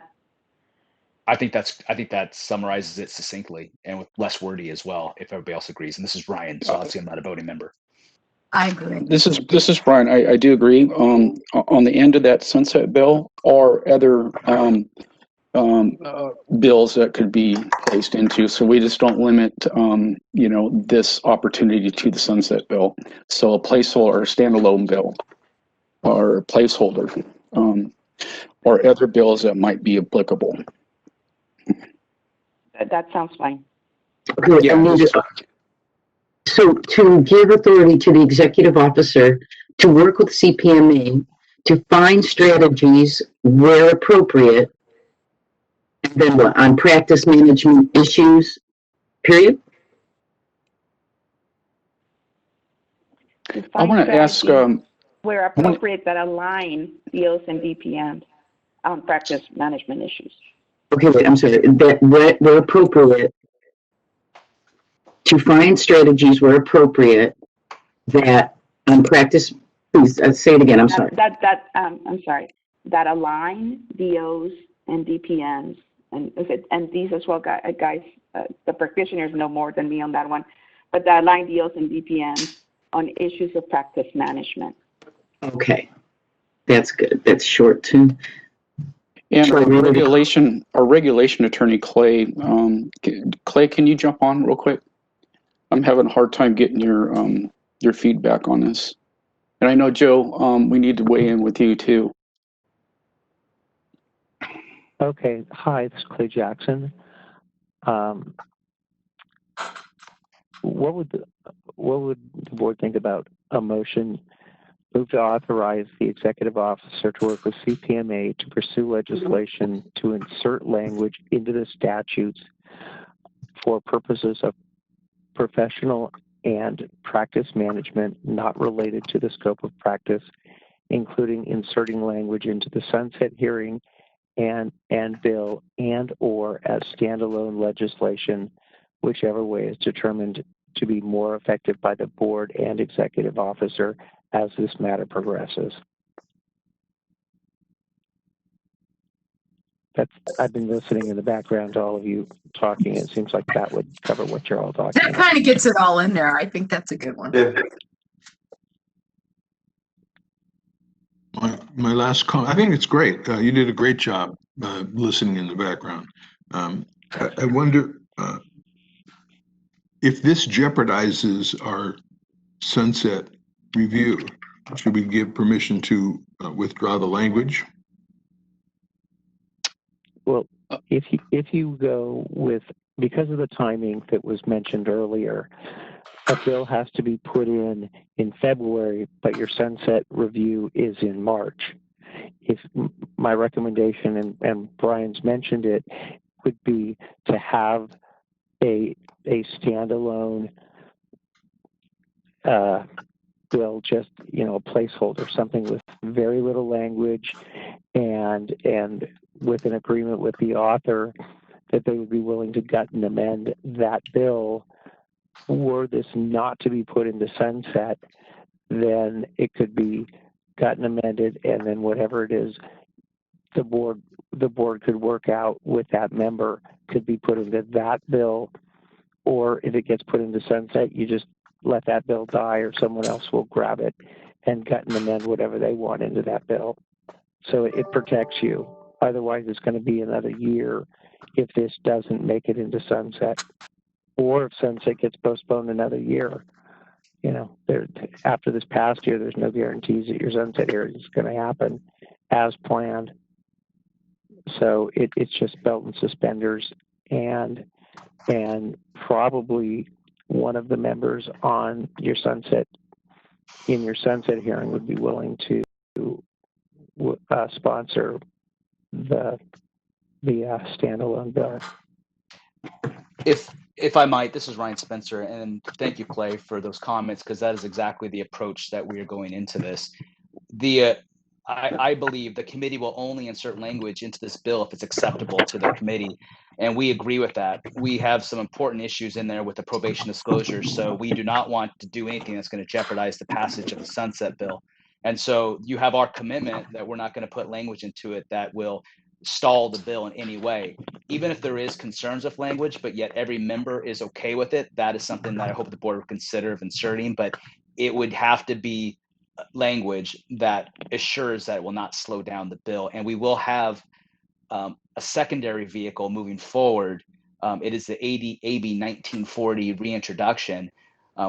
I think that summarizes it succinctly and with less wordy as well, if everybody else agrees. And this is Ryan, so obviously I'm not a voting member. I agree. This is Brian. I do agree. On the end of that sunset bill are other bills that could be placed into. So we just don't limit, this opportunity to the sunset bill. So a placeholder or a standalone bill or a placeholder or other bills that might be applicable. That sounds fine. okay, Yeah, so to give authority to the executive officer to work with CPMA to find strategies where appropriate, and then what, on practice management issues, period? I want to ask, where appropriate, that align DOs and DPMs on practice management issues. Okay, wait, I'm sorry, that where appropriate, to find strategies where appropriate that on practice, please say it again, I'm sorry. I'm sorry, that align DOs and DPMs, and these as well, guys, the practitioners know more than me on that one, but that align DOs and DPMs on issues of practice management. Okay, that's good, that's short too. and our regulation attorney, Clay, Clay, can you jump on real quick? I'm having a hard time getting your feedback on this. And I know, Joe, we need to weigh in with you too. Okay, hi, this is Clay Jackson. What would the board think about a motion move to authorize the executive officer to work with CPMA to pursue legislation to insert language into the statutes for purposes of professional and practice management not related to the scope of practice, including inserting language into the sunset hearing and bill and or as standalone legislation, whichever way is determined to be more effective by the board and executive officer as this matter progresses. I've been listening in the background to all of you talking. It seems like that would cover what you're all talking That about. kind of gets it all in there. I think that's a good one. Yeah. My last comment, I think it's great. You did a great job listening in the background. I wonder if this jeopardizes our sunset review, should we give permission to withdraw the language? Well, if you go with, because of the timing that was mentioned earlier, a bill has to be put in February, but your sunset review is in March. If my recommendation, and Brian's mentioned it, would be to have a standalone bill, just a placeholder, something with very little language, and with an agreement with the author that they would be willing to gut and amend that bill. Were this not to be put into sunset, then it could be gut and amended, and then whatever it is the board could work out with that member could be put into that bill. Or if it gets put into sunset, you just let that bill die, or someone else will grab it and gut and amend whatever they want into that bill. So it protects you. Otherwise, it's going to be another year if this doesn't make it into sunset. Or if sunset gets postponed another year. After this past year, there's no guarantees that your sunset hearing is going to happen as planned. So it's just belt and suspenders, and probably one of the members in your sunset hearing would be willing to sponsor the standalone bill. If I might, this is Ryan Spencer, and thank you, Clay, for those comments, because that is exactly the approach that we are going into this. I believe the committee will only insert language into this bill if it's acceptable to the committee, and we agree with that. We have some important issues in there with the probation disclosures, so we do not want to do anything that's going to jeopardize the passage of the sunset bill. And so you have our commitment that we're not going to put language into it that will stall the bill in any way. Even if there is concerns with language, but yet every member is okay with it, that is something that I hope the board would consider of inserting, but it would have to be language that assures that it will not slow down the bill. And we will have a secondary vehicle moving forward. It is the AB 1940 reintroduction,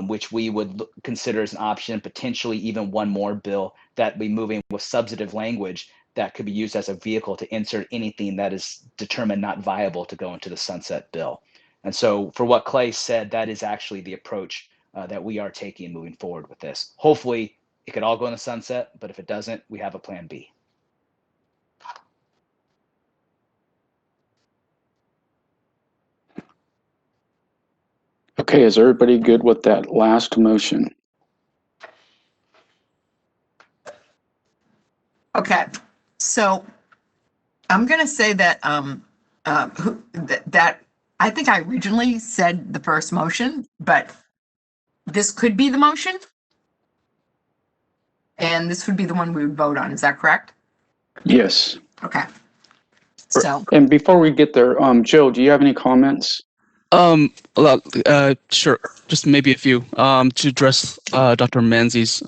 which we would consider as an option, potentially even one more bill that we moving with substantive language that could be used as a vehicle to insert anything that is determined not viable to go into the sunset bill. And so for what Clay said, that is actually the approach that we are taking moving forward with this. Hopefully it could all go in the sunset, but if it doesn't, we have a plan B. Okay, is everybody good with that last motion? Okay, so I'm going to say that that I think I originally said the first motion, but this could be the motion, and this would be the one we would vote on. Is that correct? Yes. Okay. So, And before we get there, Joe, do you have any comments? Well, sure. Just maybe a few to address Dr. Manzi's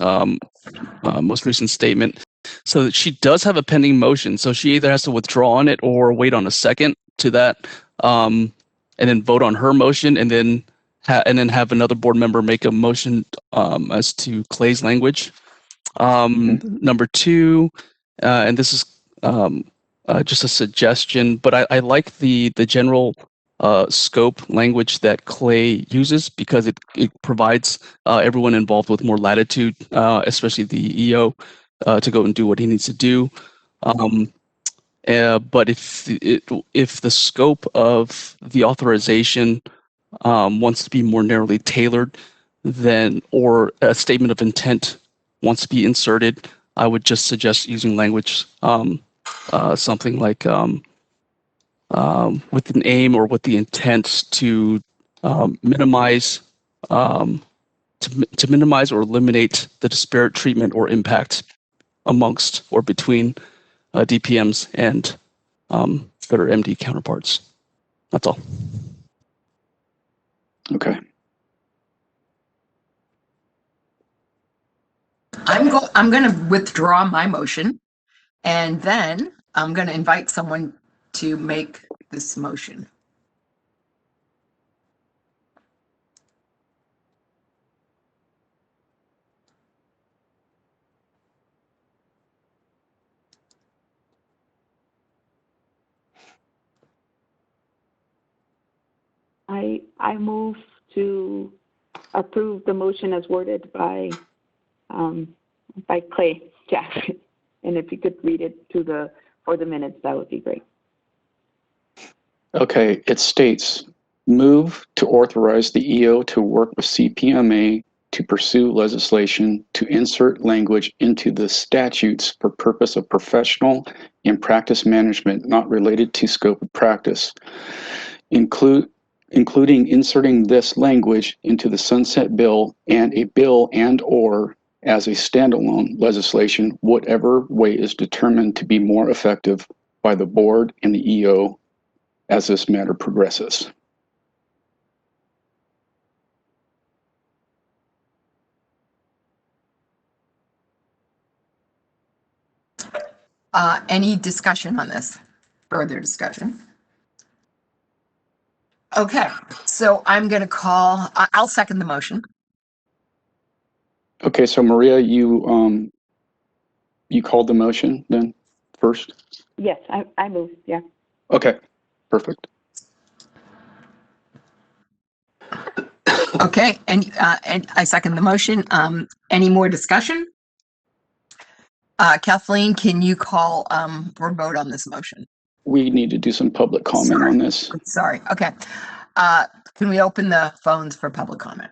most recent statement. So that she does have a pending motion, so she either has to withdraw on it or wait on a second to that, and then vote on her motion, and then have another board member make a motion as to Clay's language. Number two, and this is just a suggestion, but I like the general scope language that Clay uses, because it provides everyone involved with more latitude, especially the EO, to go and do what he needs to do. But if the scope of the authorization wants to be more narrowly tailored, then, or a statement of intent wants to be inserted, I would just suggest using language something like with an aim or with the intent to minimize to minimize or eliminate the disparate treatment or impact amongst or between DPMs and their MD counterparts. That's all. Okay. I'm going to withdraw my motion, and then I'm going to invite someone to make this motion. I move to approve the motion as worded by Clay Jack. And if you could read it for the minutes, that would be great. Okay, it states, move to authorize the EO to work with CPMA to pursue legislation to insert language into the statutes for purpose of professional and practice management not related to scope of practice, including inserting this language into the sunset bill and a bill and/or as a standalone legislation, whatever way is determined to be more effective by the board and the EO as this matter progresses. Any discussion on this? Further discussion? Okay, so I'm going to I'll second the motion. Okay, so Maria, you called the motion then first? Yes, I move, yeah. Okay, perfect. Okay, and I second the motion. Any more discussion? Kathleen, can you call for vote on this motion? We need to do some public comment on this. Sorry, okay. Can we open the phones for public comment?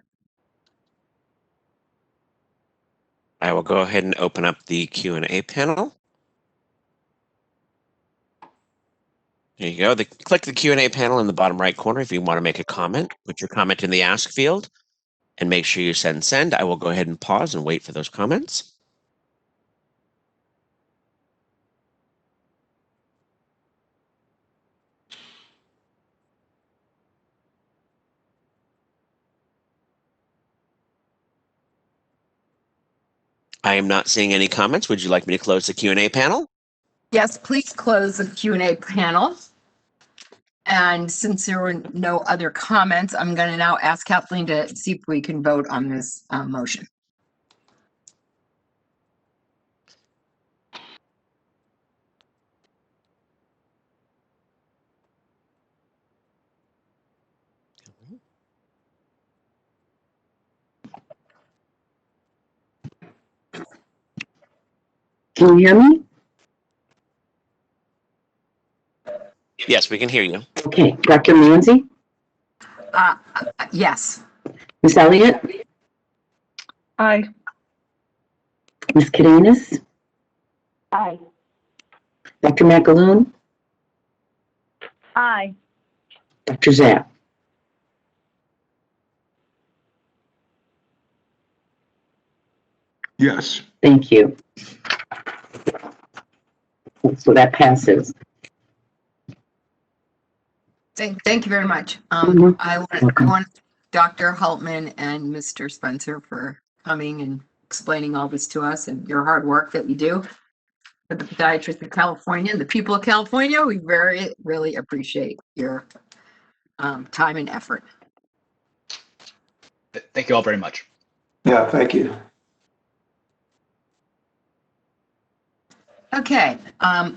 I will go ahead and open up the Q&A panel. There you go. Click the Q&A panel in the bottom right corner if you want to make a comment. Put your comment in the ask field and make sure you send. I will go ahead and pause and wait for those comments. I am not seeing any comments. Would you like me to close the Q&A panel? Yes, please close the Q&A panel. And since there were no other comments, I'm going to now ask Kathleen to see if we can vote on this motion. Can you hear me? Yes, we can hear you. Okay, Dr. Manzi, Yes. Ms. Elliott, Aye. Ms. Cadenas, Aye. Dr. McAloon, Aye. Dr. Zapp. Yes. Thank you. So that passes. Thank you very much. Mhm. I want Dr. Hultman and Mr. Spencer for coming and explaining all this to us and your hard work that you do for the podiatrists of California and the people of California. We really appreciate your time and effort. Thank you all very much. Yeah, thank you. Okay,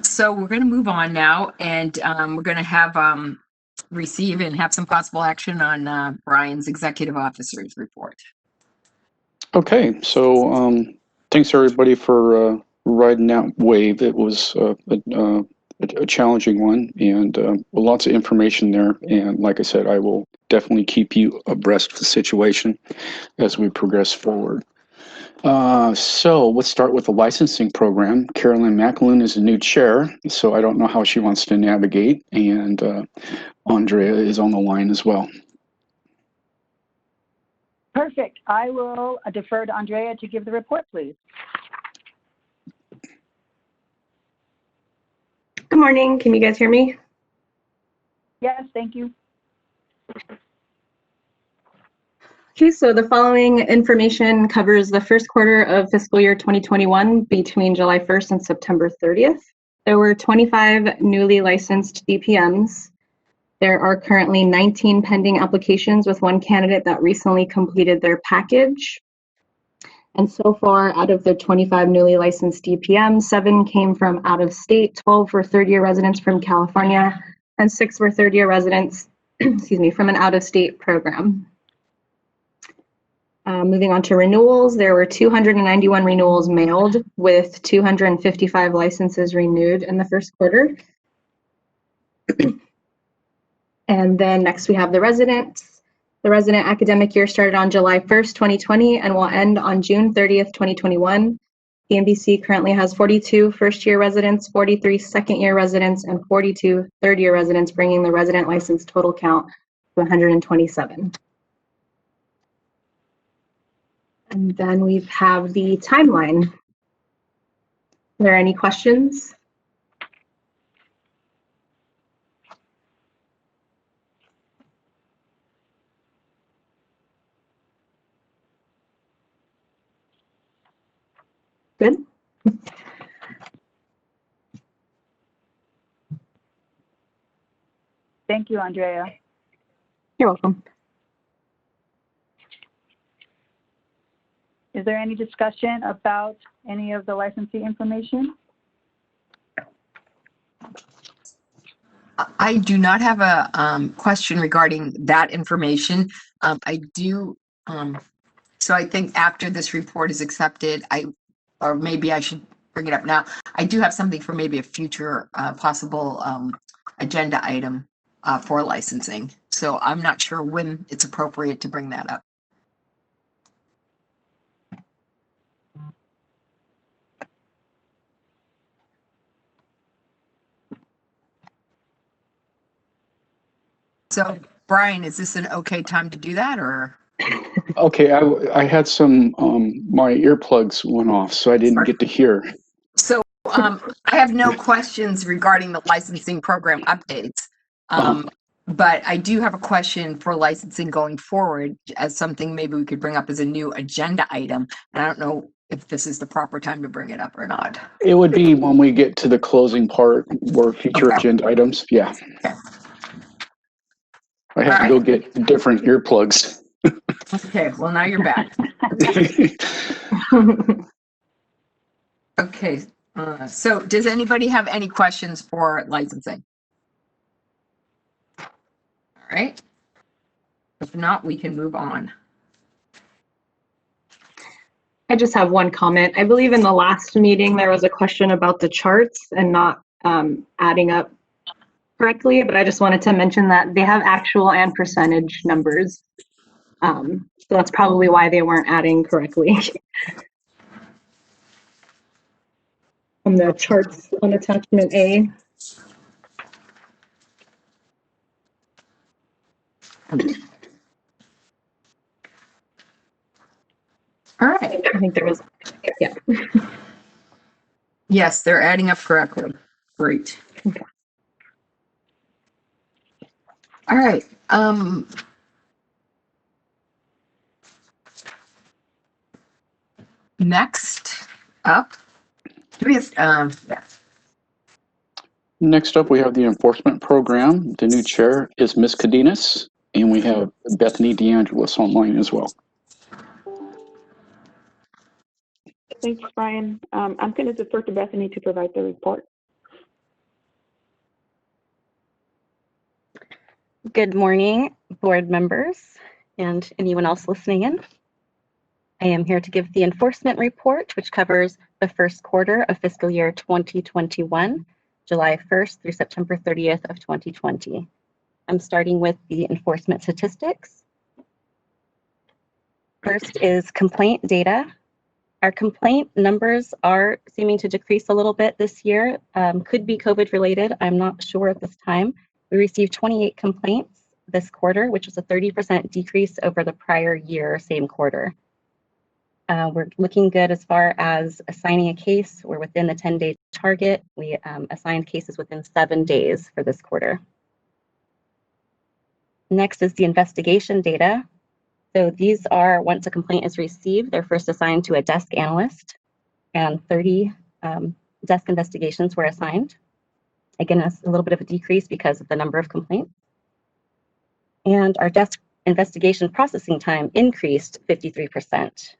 so we're going to move on now, and we're going to have receive and have some possible action on Brian's executive officer's report. Okay, so thanks everybody for riding that wave. It was a challenging one, and lots of information there. And like I said, I will definitely keep you abreast of the situation as we progress forward. So let's start with the licensing program. Carolyn McAloon is a new chair, so I don't know how she wants to navigate, and Andrea is on the line as well. Perfect. I will defer to Andrea to give the report, please. Good morning. Can you guys hear me? Yes, thank you. Okay, so the following information covers the first quarter of fiscal year 2021 between July 1st and September 30th. There were 25 newly licensed DPMs. There are currently 19 pending applications with one candidate that recently completed their package. And so far, out of the 25 newly licensed DPMs, 7 came from out of state, 12 were third-year residents from California, and 6 were third-year residents, excuse me, from an out-of-state program. Moving on to renewals, there were 291 renewals mailed with 255 licenses renewed in the first quarter. And then next we have the residents. The resident academic year started on July 1st, 2020 and will end on June 30th, 2021. EMBC currently has 42 first-year residents, 43 second-year residents, and 42 third-year residents, bringing the resident license total count to 127. And then we have the timeline. Are there any questions? Good. Thank you, Andrea. You're welcome. Is there any discussion about any of the licensee information? I do not have a question regarding that information. I do, so I think after this report is accepted, or maybe I should bring it up now. I do have something for maybe a future possible agenda item for licensing. So I'm not sure when it's appropriate to bring that up. So Brian, is this an okay time to do that, or? Okay, I had some, my earplugs went off, so I didn't get to hear. So I have no questions regarding the licensing program updates. But I do have a question for licensing going forward as something maybe we could bring up as a new agenda item. And I don't know if this is the proper time to bring it up or not. It would be when we get to the closing part where future Okay. agenda items, yeah. Okay. I have to go get different earplugs. Okay, well now you're back. Okay, so does anybody have any questions for licensing? All right. If not, we can move on. I just have one comment. I believe in the last meeting, there was a question about the charts and not adding up correctly, but I just wanted to mention that they have actual and percentage numbers. So that's probably why they weren't adding correctly. On the charts on attachment A. All right. I think there was, yeah. Yes, they're adding up correctly. Great. Okay. All right. Next up, we have, yeah. Next up, we have the enforcement program. The new chair is Ms. Cadenas, and we have Bethany DeAngelis online as well. Thanks, Brian. I'm going to defer to Bethany to provide the report. Good morning, board members and anyone else listening in. I am here to give the enforcement report, which covers the first quarter of fiscal year 2021, July 1st through September 30th of 2020. I'm starting with the enforcement statistics. First is complaint data. Our complaint numbers are seeming to decrease a little bit this year. Could be COVID related, I'm not sure at this time. We received 28 complaints this quarter, which was a 30% decrease over the prior year, same quarter. We're looking good as far as assigning a case. We're within the 10-day target. We assigned cases within 7 days for this quarter. Next is the investigation data. So these are, once a complaint is received, they're first assigned to a desk analyst, and 30 desk investigations were assigned. Again, that's a little bit of a decrease because of the number of complaints. And our desk investigation processing time increased 53%,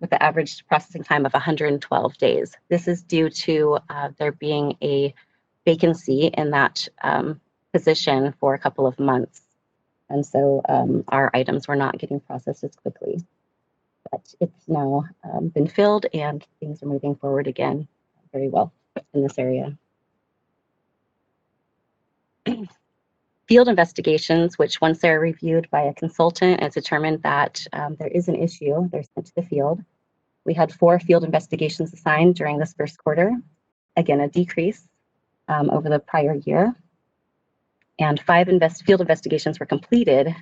with the average processing time of 112 days. This is due to there being a vacancy in that position for a couple of months. And so our items were not getting processed as quickly. But it's now been filled and things are moving forward again very well in this area. Field investigations, which once they're reviewed by a consultant and it's determined that there is an issue, they're sent to the field. We had 4 field investigations assigned during this first quarter. Again, a decrease over the prior year. And 5 field investigations were completed.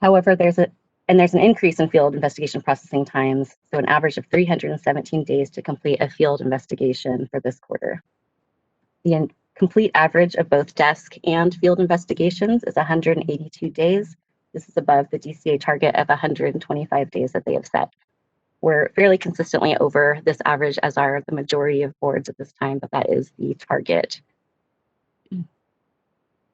However, there's an increase in field investigation processing times, so an average of 317 days to complete a field investigation for this quarter. The complete average of both desk and field investigations is 182 days. This is above the DCA target of 125 days that they have set. We're fairly consistently over this average, as are the majority of boards at this time, but that is the target.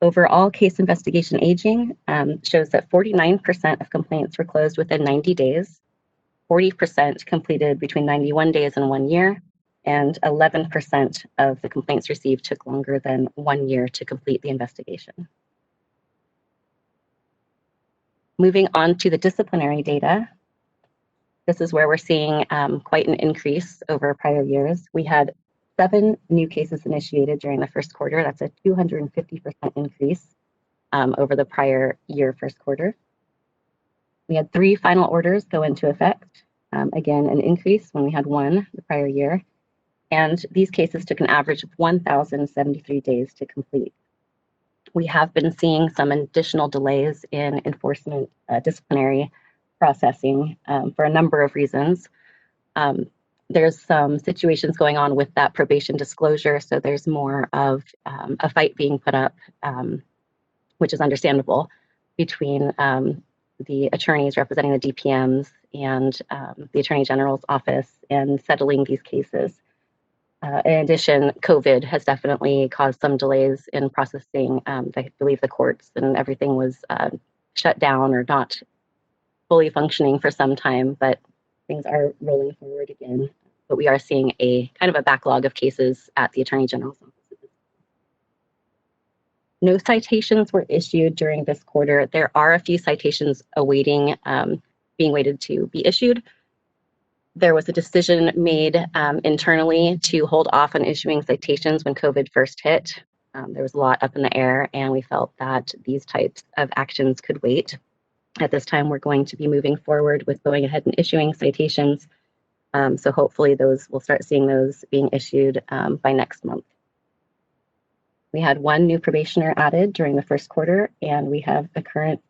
Overall case investigation aging shows that 49% of complaints were closed within 90 days, 40% completed between 91 days and 1 year, and 11% of the complaints received took longer than 1 year to complete the investigation. Moving on to the disciplinary data, this is where we're seeing quite an increase over prior years. We had 7 new cases initiated during the first quarter. That's a 250% increase over the prior year first quarter. We had 3 final orders go into effect. Again, an increase when we had 1 the prior year. And these cases took an average of 1,073 days to complete. We have been seeing some additional delays in enforcement disciplinary processing for a number of reasons. There's some situations going on with that probation disclosure, so there's more of a fight being put up, which is understandable, between the attorneys representing the DPMs and the Attorney General's office in settling these cases. In addition, COVID has definitely caused some delays in processing. I believe the courts and everything was shut down or not fully functioning for some time, but things are rolling forward again. But we are seeing a kind of a backlog of cases at the Attorney General's office. No citations were issued during this quarter. There are a few citations awaiting, being waited to be issued. There was a decision made internally to hold off on issuing citations when COVID first hit. There was a lot up in the air, and we felt that these types of actions could wait. At this time, we're going to be moving forward with going ahead and issuing citations. So hopefully we'll start seeing those being issued by next month. We had 1 new probationer added during the first quarter, and we have a current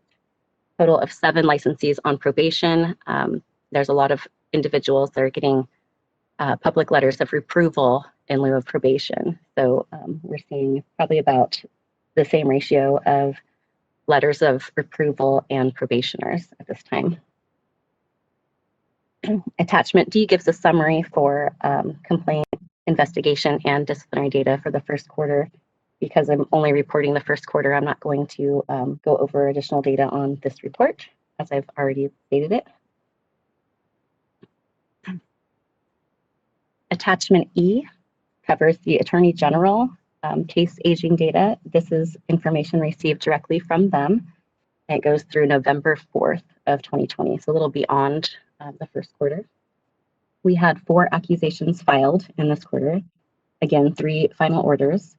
total of 7 licensees on probation. There's a lot of individuals that are getting public letters of approval in lieu of probation. So we're seeing probably about the same ratio of letters of approval and probationers at this time. Attachment D gives a summary for complaint, investigation, and disciplinary data for the first quarter. Because I'm only reporting the first quarter, I'm not going to go over additional data on this report, as I've already stated it. Attachment E covers the Attorney General case aging data. This is information received directly from them. It goes through November 4th of 2020, so a little beyond the first quarter. We had 4 accusations filed in this quarter. Again, 3 final orders.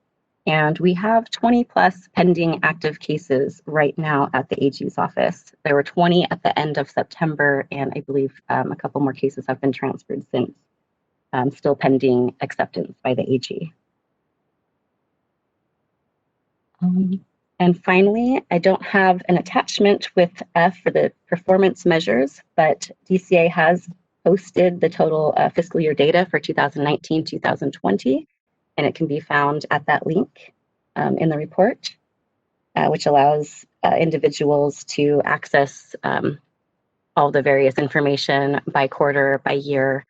And we have 20 plus pending active cases right now at the AG's office. There were 20 at the end of September, and I believe a couple more cases have been transferred since, still pending acceptance by the AG. And finally, I don't have an attachment with F for the performance measures, but DCA has posted the total fiscal year data for 2019-2020, and it can be found at that link in the report. which allows individuals to access all the various information by quarter, by year,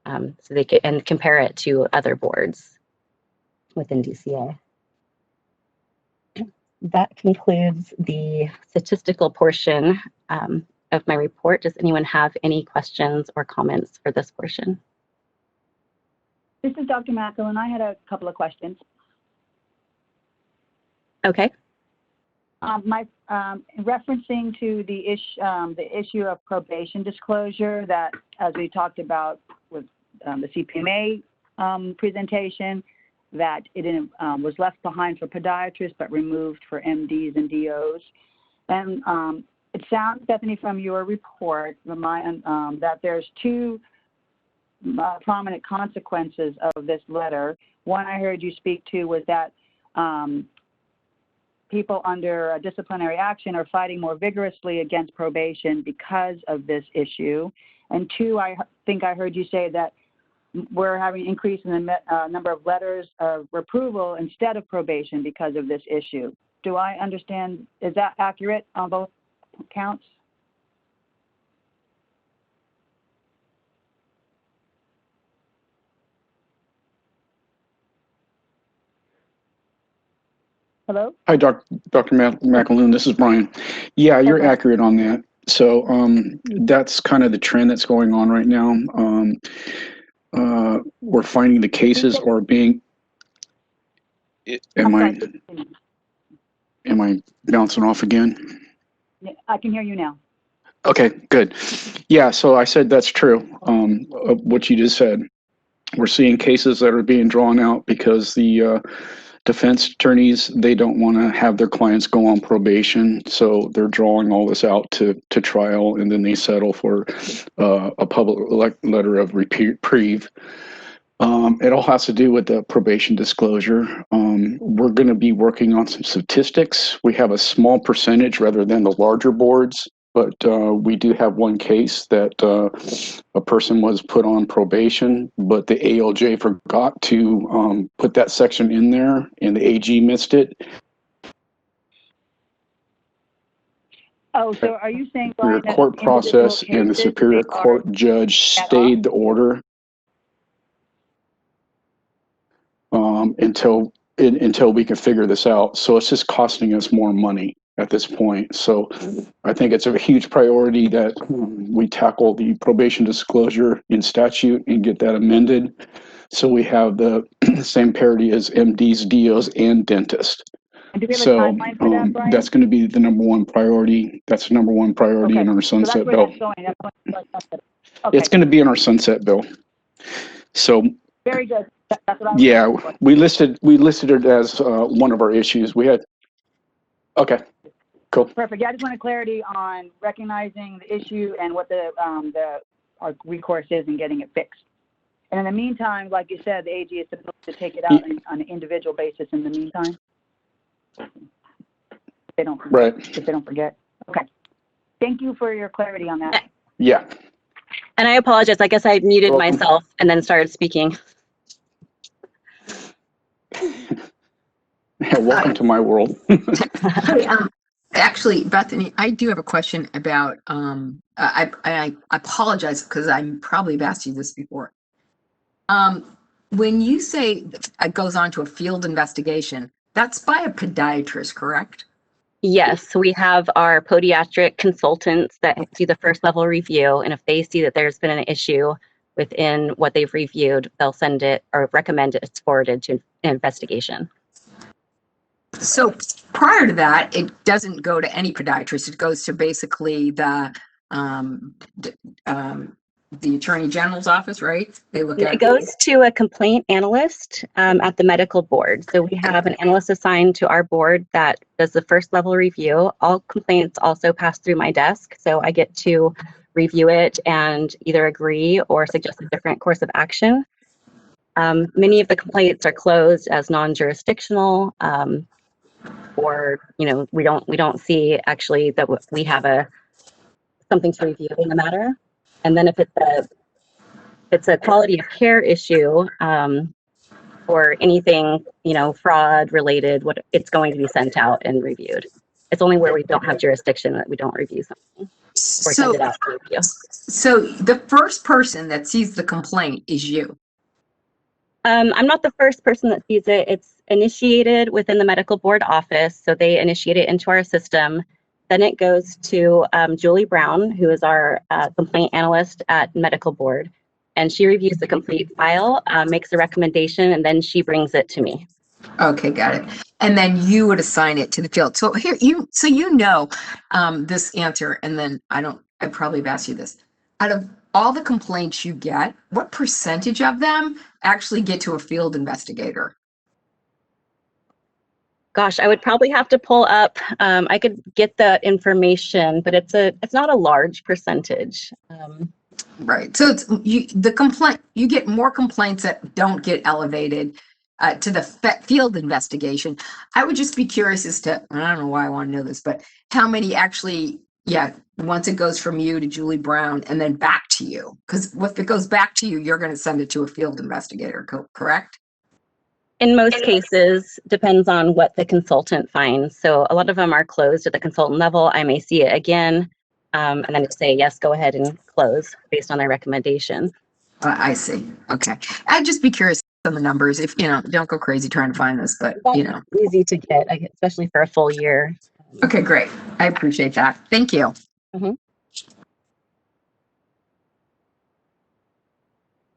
so they can and compare it to other boards within DCA. That concludes the statistical portion of my report. Does anyone have any questions or comments for this portion? This is Dr. Macklin. I had a couple of questions. Okay. Referencing to the issue of probation disclosure that, as we talked about with the CPMA presentation, that it was left behind for podiatrists but removed for MDs and DOs. And it sounds, Bethany, from your report, that there's two prominent consequences of this letter. One I heard you speak to was that people under disciplinary action are fighting more vigorously against probation because of this issue. And two, I think I heard you say that we're having an increase in the number of letters of approval instead of probation because of this issue. Do I understand, is that accurate on both counts? Hello? Hi, Dr. McAloon. This is Brian. Yeah, you're Okay. accurate on that. So that's kind of the trend that's going on right now. We're finding the cases are being. Am I bouncing off again? I can hear you now. Okay, good. Yeah, so I said that's true. What you just said. We're seeing cases that are being drawn out because the defense attorneys, they don't want to have their clients go on probation, so they're drawing all this out to trial, and then they settle for a public letter of reprieve. It all has to do with the probation disclosure. We're going to be working on some statistics. We have a small percentage rather than the larger boards, but we do have one case that a person was put on probation, but the ALJ forgot to put that section in there, and the AG missed it. Oh, so are you saying, Your Brian, court process and the Superior Court judge stayed the order until we can figure this out. So it's just costing us more money at this point. So I think it's a huge priority that we tackle the probation disclosure in statute and get that amended, so we have the same parity as MDs, DOs, and dentists. And do we have So a timeline for that, Brian? that's going to be the number one priority. That's the number one priority in our sunset bill. That's where that's going. Okay. It's going to be in our sunset bill. So Very good. That's what I was yeah, looking for. we listed it as one of our issues. We had. Okay. Cool. Perfect. Yeah, I just wanted clarity on recognizing the issue and what our recourse is in getting it fixed. And in the meantime, like you said, the AG is supposed to take it out on an individual basis in the meantime. If they don't forget. Okay. Thank you for your clarity on that. Yeah. And I apologize. I guess I muted Welcome. myself and then started speaking. Yeah, welcome to my world. Hey, actually, Bethany, I do have a question about, I apologize because I probably have asked you this before. When you say it goes on to a field investigation, that's by a podiatrist, correct? Yes, we have our podiatric consultants that do the first level review, and if they see that there's been an issue within what they've reviewed, they'll send it or recommend it's forwarded to an investigation. So prior to that, it doesn't go to any podiatrist. It goes to basically the Attorney General's office, right? They look at It goes to a complaint analyst at the medical board. So we have an analyst assigned to our board that does the first level review. All complaints also pass through my desk, so I get to review it and either agree or suggest a different course of action. Many of the complaints are closed as non-jurisdictional, or we don't see actually that we have something to review in the matter. And then if it's a quality of care issue, or anything, fraud related, it's going to be sent out and reviewed. It's only where we don't have jurisdiction that we don't review something or send it out to review. So the first person that sees the complaint is you. I'm not the first person that sees it. It's initiated within the medical board office. So they initiate it into our system. Then it goes to Julie Brown, who is our complaint analyst at medical board. And she reviews the complete file, makes a recommendation, and then she brings it to me. Okay, got it. And then you would assign it to the field. So here this answer, and then I probably have asked you this. Out of all the complaints you get, what percentage of them actually get to a field investigator? Gosh, I would probably have to pull up. I could get that information, but it's not a large percentage. Right. So you get more complaints that don't get elevated to the field investigation. I would just be curious as to, I don't know why I want to know this, but how many actually, once it goes from you to Julie Brown and then back to you? Because if it goes back to you, you're going to send it to a field investigator, correct? In most cases, depends on what the consultant finds. So a lot of them are closed at the consultant level. I may see it again, and then say, yes, go ahead and close based on their recommendation. I see. Okay. I'd just be curious on the numbers. If, don't go crazy trying to find this, but, Easy to get, especially for a full year. Okay, great. I appreciate that. Thank you. Mm-hmm.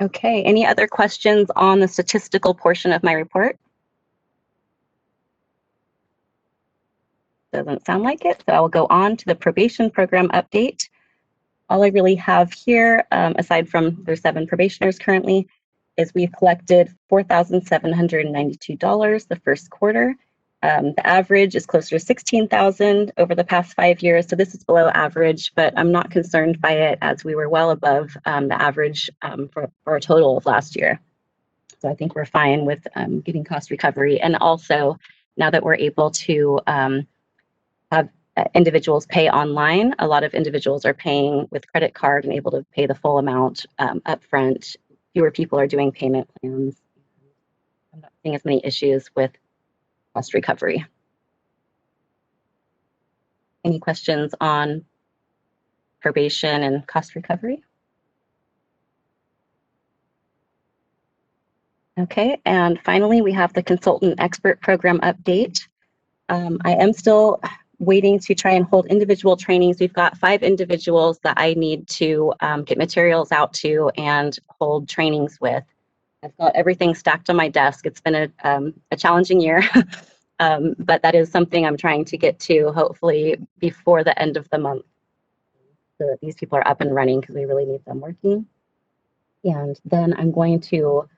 Okay, any other questions on the statistical portion of my report? Doesn't sound like it, so I will go on to the probation program update. All I really have here, aside from there's 7 probationers currently, is we've collected $4,792 the first quarter. The average is closer to $16,000 over the past 5 years, so this is below average, but I'm not concerned by it as we were well above the average for a total of last year. So I think we're fine with getting cost recovery. And also, now that we're able to have individuals pay online, a lot of individuals are paying with credit card and able to pay the full amount upfront. Fewer people are doing payment plans. I'm not seeing as many issues with cost recovery. Any questions on probation and cost recovery? Okay, and finally, we have the consultant expert program update. I am still waiting to try and hold individual trainings. We've got 5 individuals that I need to get materials out to and hold trainings with. I've got everything stacked on my desk. It's been a challenging year, but that is something I'm trying to get to hopefully before the end of the month, so that these people are up and running because we really need them working. And then I'm going to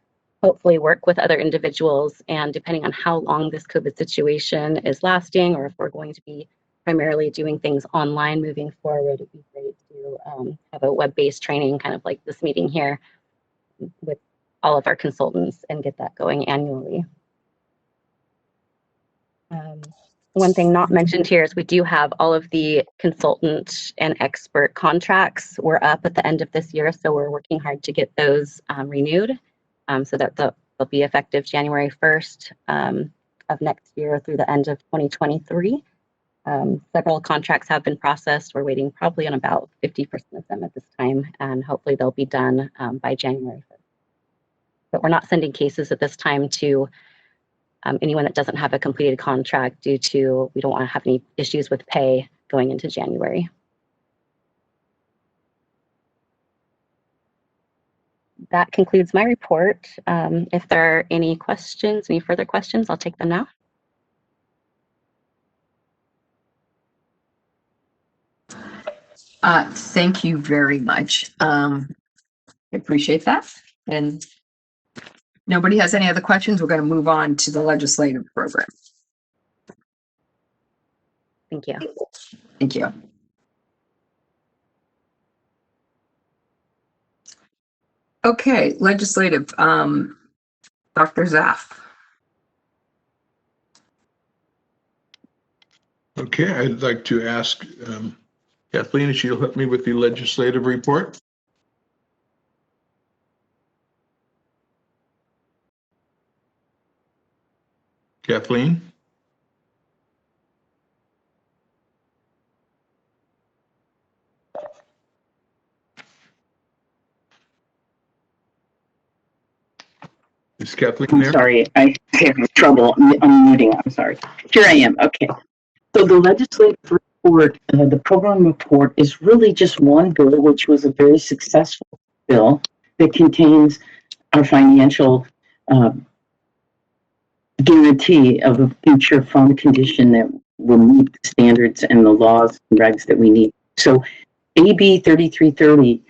hopefully work with other individuals, and depending on how long this COVID situation is lasting, or if we're going to be primarily doing things online moving forward, it'd be great to have a web-based training, kind of like this meeting here, with all of our consultants and get that going annually. One thing not mentioned here is we do have all of the consultant and expert contracts. We're up at the end of this year, so we're working hard to get those renewed. So that they'll be effective January 1st of next year through the end of 2023. Several contracts have been processed. We're waiting probably on about 50% of them at this time, and hopefully they'll be done by January 1st. But we're not sending cases at this time to anyone that doesn't have a completed contract due to we don't want to have any issues with pay going into January. That concludes my report. If there are any questions, any further questions, I'll take them now. Thank you very much. I appreciate that. And nobody has any other questions. We're going to move on to the legislative program. Thank you. Thank you. Okay, legislative, Dr. Zaff. Okay, I'd like to ask Kathleen if she'll help me with the legislative report. Kathleen? Is Kathleen I'm there? sorry, I have trouble unmuting. I'm sorry. Here I am. Okay. So the legislative report, the program report, is really just one bill, which was a very successful bill that contains our financial guarantee of a future fund condition that will meet the standards and the laws and regs that we need. So AB 3330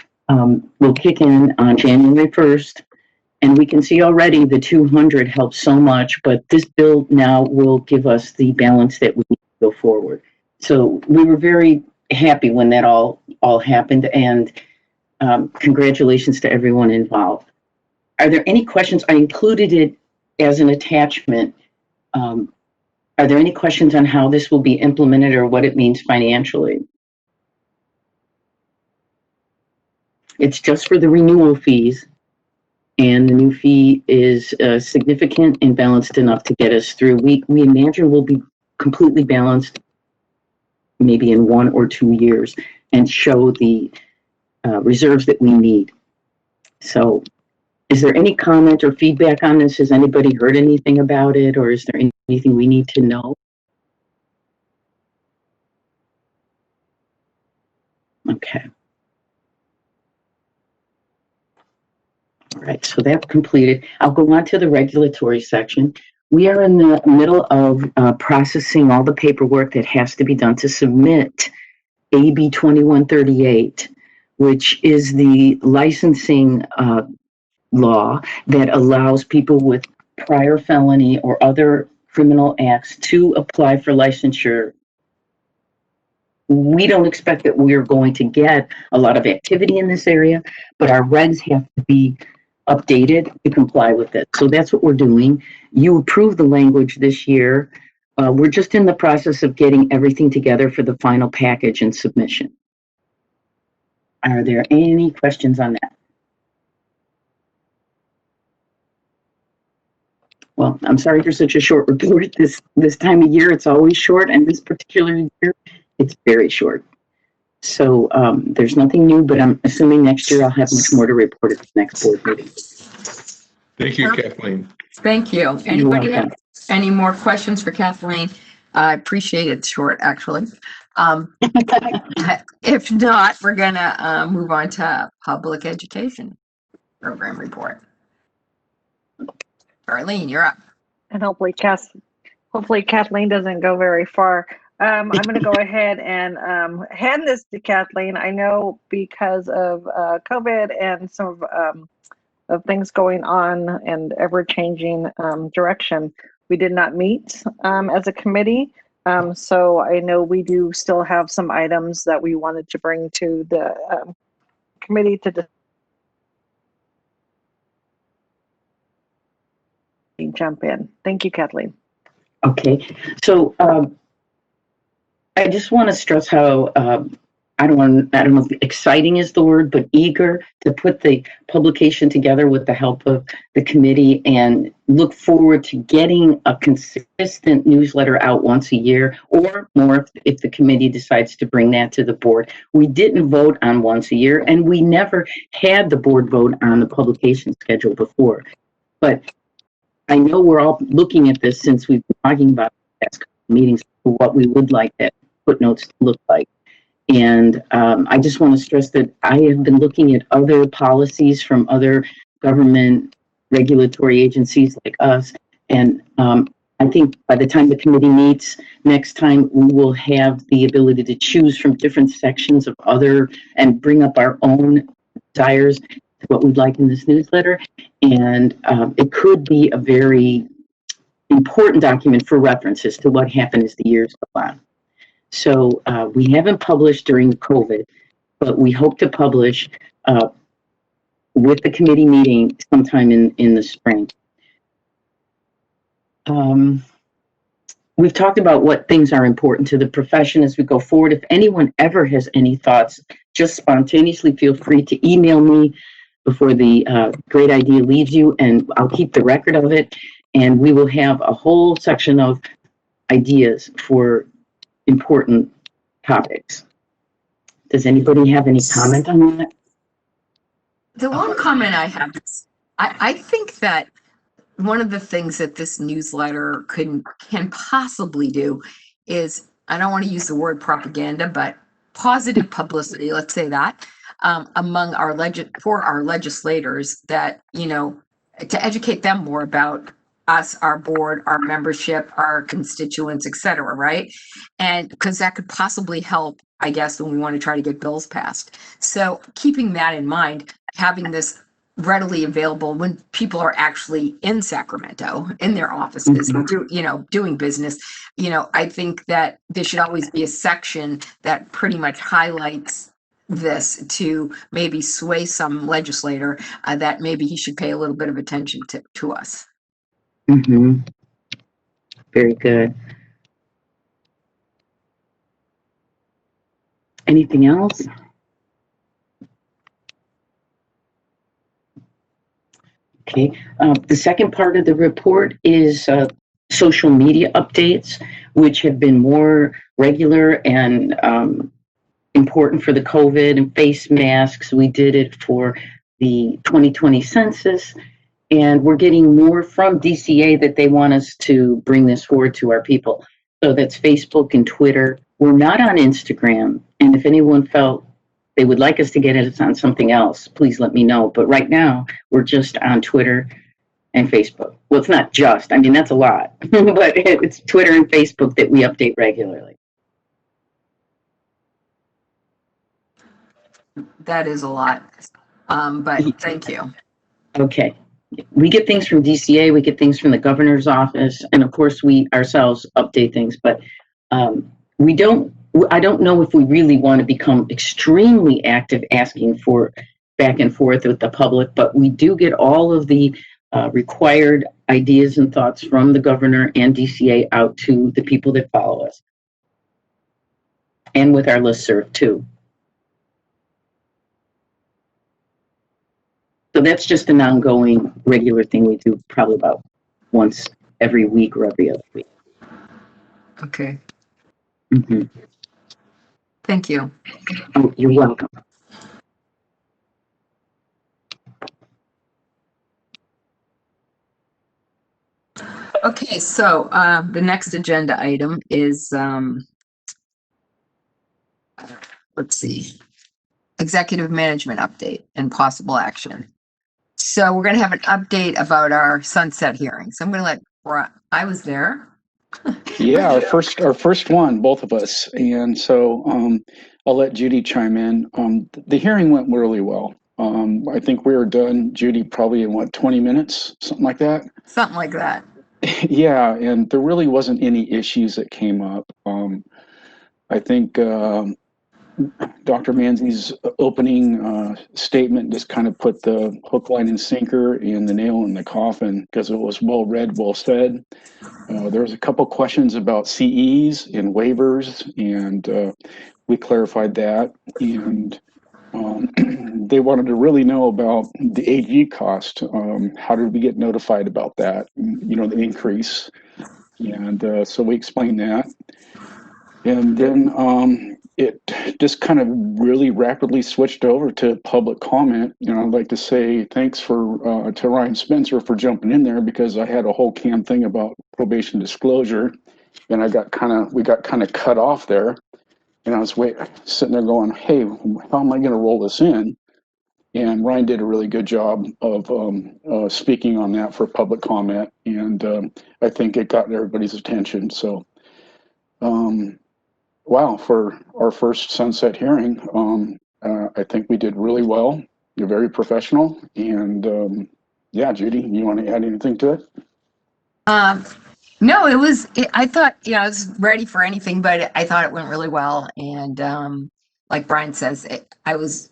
will kick in on January 1st. And we can see already the 200 helps so much, but this bill now will give us the balance that we need to go forward. So we were very happy when that all happened, and congratulations to everyone involved. Are there any questions? I included it as an attachment. Are there any questions on how this will be implemented or what it means financially? It's just for the renewal fees. And the new fee is significant and balanced enough to get us through. We imagine we'll be completely balanced maybe in 1 or 2 years and show the reserves that we need. So is there any comment or feedback on this? Has anybody heard anything about it, or is there anything we need to know? Okay. All right, so that's completed. I'll go on to the regulatory section. We are in the middle of processing all the paperwork that has to be done to submit AB 2138, which is the licensing law that allows people with prior felony or other criminal acts to apply for licensure. We don't expect that we're going to get a lot of activity in this area, but our regs have to be updated to comply with it. So that's what we're doing. You approved the language this year. We're just in the process of getting everything together for the final package and submission. Are there any questions on that? Well, I'm sorry for such a short report. This time of year, it's always short, and this particular year, it's very short. So there's nothing new, but I'm assuming next year I'll have much more to report at the next board meeting. Thank you, Kathleen. Thank you. Anybody have any more questions for Kathleen? I appreciate it short, actually. If not, we're gonna move on to public education program report. Arlene, you're up. And hopefully Kathleen doesn't go very far. I'm going to go ahead and hand this to Kathleen. I know because of COVID and some of things going on and ever-changing direction, we did not meet as a committee. So I know we do still have some items that we wanted to bring to the committee to jump in. Thank you, Kathleen. Okay, so I just want to stress how I don't know if exciting is the word, but eager to put the publication together with the help of the committee and look forward to getting a consistent newsletter out once a year or more if the committee decides to bring that to the board. We didn't vote on once a year, and we never had the board vote on the publication schedule before. But I know we're all looking at this since we've been talking about the past couple of meetings, what we would like that footnotes to look like. And I just want to stress that I have been looking at other policies from other government regulatory agencies like us. And I think by the time the committee meets next time, we will have the ability to choose from different sections of other and bring up our own desires, what we'd like in this newsletter. And it could be a very important document for reference as to what happened as the years go on. So we haven't published during COVID, but we hope to publish with the committee meeting sometime in the spring. We've talked about what things are important to the profession as we go forward. If anyone ever has any thoughts, just spontaneously feel free to email me before the great idea leaves you, and I'll keep the record of it. And we will have a whole section of ideas for important topics. Does anybody have any comment on that? The one comment I have is, I think that one of the things that this newsletter can possibly do is, I don't want to use the word propaganda, but positive publicity, let's say that, among for our legislators, that, to educate them more about us, our board, our membership, our constituents, et cetera, right? And because that could possibly help, I guess, when we want to try to get bills passed. So keeping that in mind, having this readily available when people are actually in Sacramento, in their offices, doing business, I think that there should always be a section that pretty much highlights this to maybe sway some legislator that maybe he should pay a little bit of attention to us. Mm-hmm. Very good. Anything else? Okay. The second part of the report is social media updates, which have been more regular and important for the COVID, and face masks. We did it for the 2020 census, and we're getting more from DCA that they want us to bring this forward to our people. So that's Facebook and Twitter. We're not on Instagram, and if anyone felt they would like us to get it on something else, please let me know. But right now, we're just on Twitter and Facebook. Well, it's not just, I mean, that's a lot, but it's Twitter and Facebook that we update regularly. That is a lot, but thank you. Okay. We get things from DCA, we get things from the governor's office, and of course we ourselves update things, but I don't know if we really want to become extremely active asking for back and forth with the public, but we do get all of the required ideas and thoughts from the governor and DCA out to the people that follow us. And with our listserv too. So that's just an ongoing regular thing we do probably about once every week or every other week. Okay. Mm-hmm. Thank you. Oh, you're welcome. Okay, so the next agenda item is, let's see, executive management update and possible action. So we're going to have an update about our sunset hearings. I'm going to let I was there. Yeah, our first one, both of us. And so I'll let Judy chime in. The hearing went really well. I think we were done, Judy, probably in 20 minutes, something like that? Something like that. Yeah, and there really wasn't any issues that came up. I think Dr. Manzi's opening statement just kind of put the hook, line, and sinker and the nail in the coffin because it was well read, well said. There was a couple questions about CEs and waivers, and we clarified that. And they wanted to really know about the AG cost. How did we get notified about that? The increase. And so we explained that. And then it just kind of really rapidly switched over to public comment. I'd like to say thanks to Ryan Spencer for jumping in there because I had a whole thing about probation disclosure, and we got kind of cut off there. And I was sitting there going, hey, how am I going to roll this in? And Ryan did a really good job of speaking on that for public comment, and I think it got everybody's attention. So, wow, for our first sunset hearing, I think we did really well. You're very professional, and yeah, Judy, you want to add anything to it? No, I thought, I was ready for anything, but I thought it went really well. And like Brian says, I was,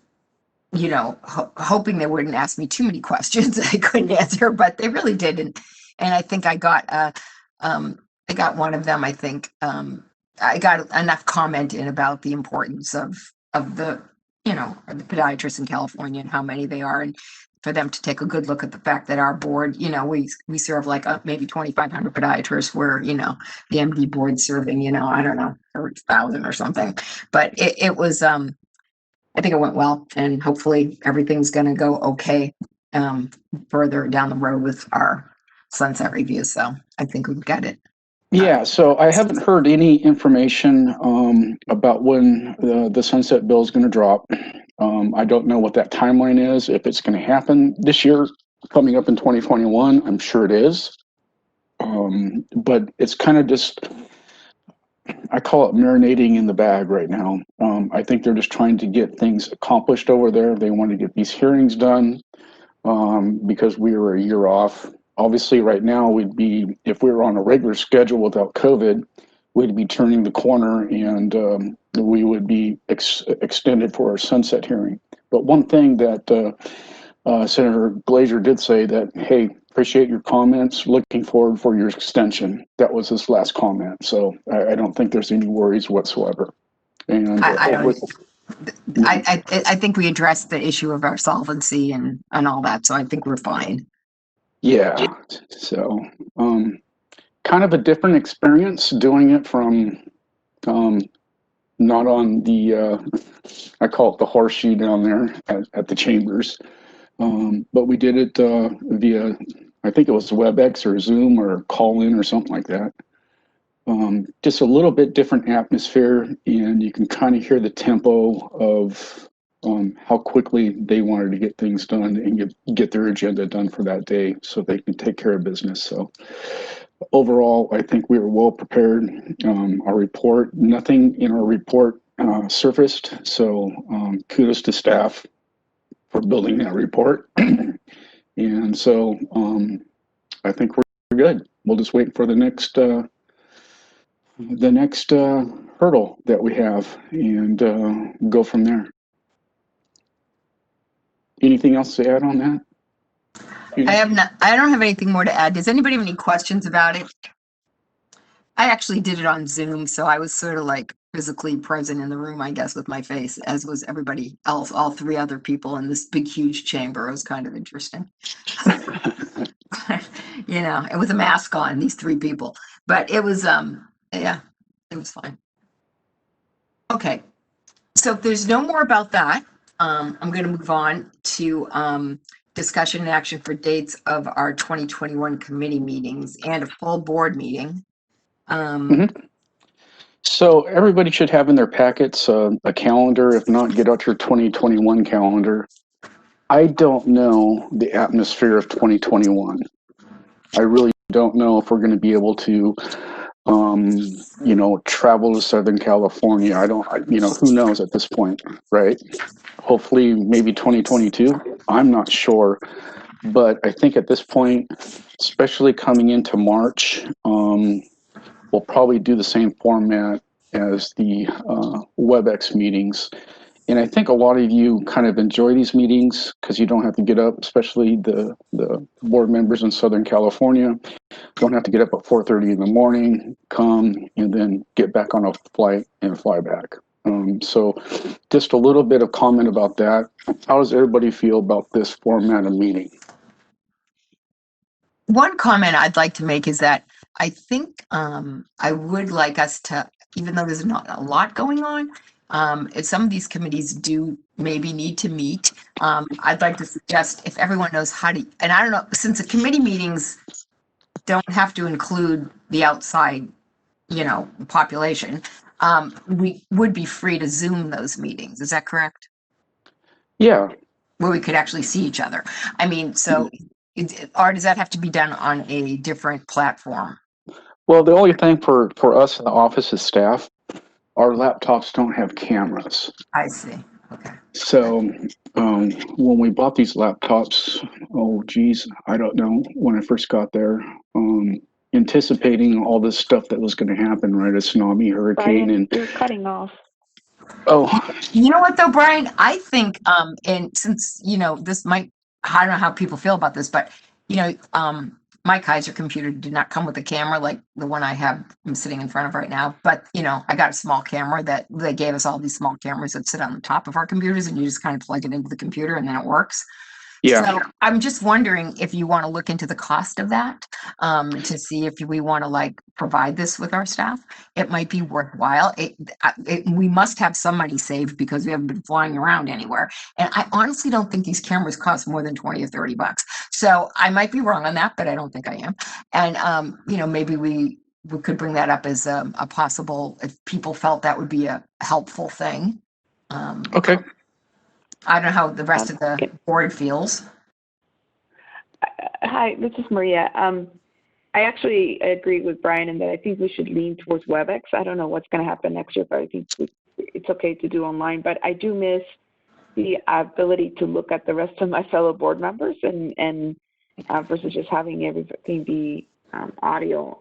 hoping they wouldn't ask me too many questions I couldn't answer, but they really didn't. And I think I got one of them. I think I got enough comment in about the importance of the, the podiatrists in California and how many they are. And for them to take a good look at the fact that our board, we serve like maybe 2,500 podiatrists, where, the MD board serving, I don't know, 1,000 or something. But it was, I think it went well, and hopefully everything's going to go okay further down the road with our sunset review. So I think we've got it. Yeah, so I haven't heard any information about when the sunset bill is going to drop. I don't know what that timeline is, if it's going to happen this year, coming up in 2021. I'm sure it is. But it's kind of just, I call it marinating in the bag right now. I think they're just trying to get things accomplished over there. They want to get these hearings done because we were a year off. Obviously, right now, if we were on a regular schedule without COVID, we'd be turning the corner, and we would be extended for our sunset hearing. But one thing that Senator Glazer did say that, hey, appreciate your comments, looking forward for your extension. That was his last comment. So I don't think there's any worries whatsoever. And I think we addressed the issue of our solvency and all that, so I think we're fine. Yeah, so kind of a different experience doing it from not on the, I call it the horseshoe down there at the chambers, but we did it via, I think it was WebEx or Zoom or call-in or something like that. Just a little bit different atmosphere, and you can kind of hear the tempo of how quickly they wanted to get things done and get their agenda done for that day so they can take care of business. So overall, I think we were well prepared. Our report, nothing in our report surfaced. So kudos to staff for building that report. And so I think we're good. We'll just wait for the next hurdle that we have and go from there. Anything else to add on that? I don't have anything more to add. Does anybody have any questions about it? I actually did it on Zoom, so I was sort of like physically present in the room, I guess, with my face, as was everybody else, all three other people in this big, huge chamber. It was kind of interesting. It was a mask on, these three people. But it was, yeah, it was fine. Okay, so if there's no more about that, I'm going to move on to discussion and action for dates of our 2021 committee meetings and a full board meeting. So everybody should have in their packets a calendar. If not, get out your 2021 calendar. I don't know the atmosphere of 2021. I really don't know if we're going to be able to travel to Southern California. Who knows at this point, right? Hopefully maybe 2022. I'm not sure. But I think at this point, especially coming into March, we'll probably do the same format as the WebEx meetings. And I think a lot of you kind of enjoy these meetings because you don't have to get up, especially the board members in Southern California. Don't have to get up at 4:30 in the morning, come, and then get back on a flight and fly back. So just a little bit of comment about that. How does everybody feel about this format of meeting? One comment I'd like to make is that I think I would like us to, even though there's not a lot going on, if some of these committees do maybe need to meet, I'd like to suggest if everyone knows how to, and I don't know, since the committee meetings don't have to include the outside, population, we would be free to Zoom those meetings. Is that correct? Yeah. Where we could actually see each other. I mean, so, or does that have to be done on a different platform? Well, the only thing for us in the office as staff, our laptops don't have cameras. I see. Okay. So when we bought these laptops, I don't know, when I first got there, anticipating all this stuff that was going to happen, right? A tsunami, hurricane, Brian, you're cutting off. Oh. You know what though, Brian? I think, and since, this might, I don't know how people feel about this, but, my Kaiser computer did not come with a camera like the one I'm sitting in front of right now. But, I got a small camera that they gave us all these small cameras that sit on the top of our computers, and you just kind of plug it into the computer and then it works. Yeah. So I'm just wondering if you want to look into the cost of that, to see if we want to like provide this with our staff. It might be worthwhile. We must have some money saved because we haven't been flying around anywhere. And I honestly don't think these cameras cost more than 20 or 30 bucks. So I might be wrong on that, but I don't think I am. And, you know, maybe we could bring that up as a possible, if people felt that would be a helpful thing. Okay. I don't know how the rest of the board feels. Hi, this is Maria. I actually agree with Brian in that I think we should lean towards WebEx. I don't know what's going to happen next year, but I think it's okay to do online. But I do miss the ability to look at the rest of my fellow board members and versus just having everything be audio.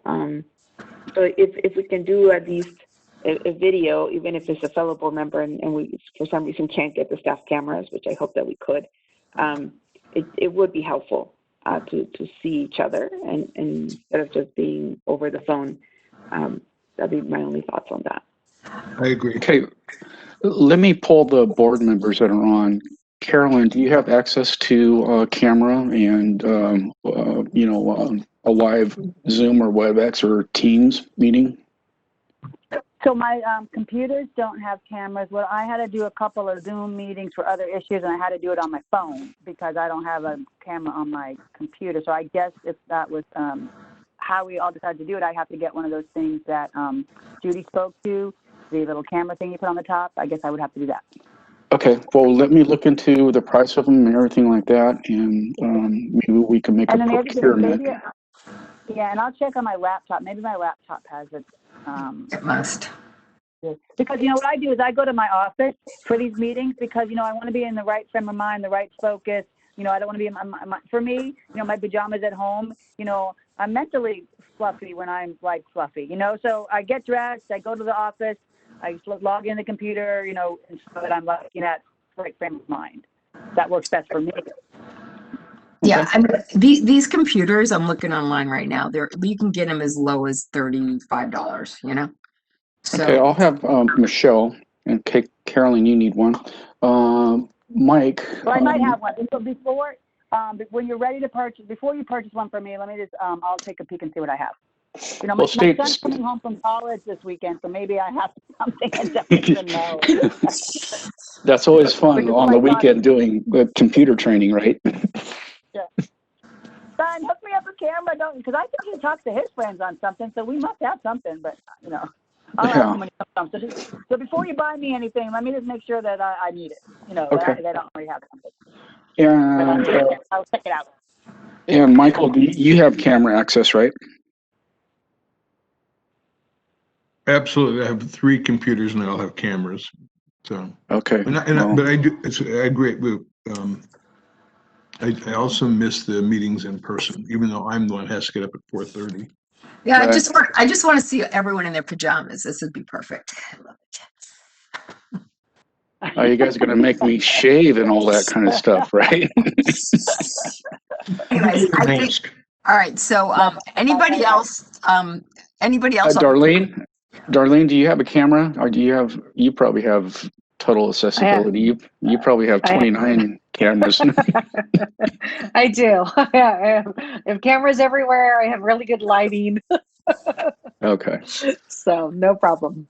So if we can do at least a video, even if it's a fellow board member and we for some reason can't get the staff cameras, which I hope that we could, it would be helpful to see each other and instead of just being over the phone. That'd be my only thoughts on that. I agree. Okay. Let me pull the board members that are on. Carolyn, do you have access to a camera and, you know, a live Zoom or WebEx or Teams meeting? So my computers don't have cameras. Well, I had to do a couple of Zoom meetings for other issues, and I had to do it on my phone because I don't have a camera on my computer. So I guess if that was how we all decided to do it, I have to get one of those things that Judy spoke to, the little camera thing you put on the top. I guess I would have to do that. Okay, well, let me look into the price of them and everything like that, and maybe we can make And a then the other thing, procurement. yeah, and I'll check on my laptop. Maybe my laptop has it. It must. Because, you know, what I do is I go to my office for these meetings because, you know, I want to be in the right frame of mind, the right focus. You know, I don't want to be in for me, you know, my pajamas at home, you know, I'm mentally fluffy when I'm like fluffy, you know, so I get dressed, I go to the office, I log in the computer, you know, so that I'm like in that right frame of mind. That works best for me. Yeah, I mean, these computers, I'm looking online right now, you can get them as low as $35, you know? So, Okay, I'll have Michelle, and Carolyn, you need one. Mike. Well, I might have one. So before, when you're ready to purchase, before you purchase one for me, let me just, I'll take a peek and see what I have. You know, my son's coming home from college this weekend, so maybe I have something and doesn't know. That's always fun on the weekend doing computer training, right? Yeah. Son, hook me up a camera, don't, because I think he talks to his friends on something, so we must have something, but, you know. I'll ask him when he comes. So before you buy me anything, let me just make sure that I need it, you know, Okay. that I don't already have something. And I'll check it out. And Michael, you have camera access, right? Absolutely. I have 3 computers and they all have cameras. So, okay. but I do, I agree with, I also miss the meetings in person, even though I'm the one who has to get up at 4:30. yeah, I just want to see everyone in their pajamas. This would be perfect. I love it. Oh, you guys are going to make me shave and all that kind of stuff, right? Anyways, I think, all right. So, anybody else? Darlene, do you have a camera, or you probably have total accessibility? You probably have 29 cameras. I do. I have cameras everywhere. I have really good lighting. Okay. So no problem.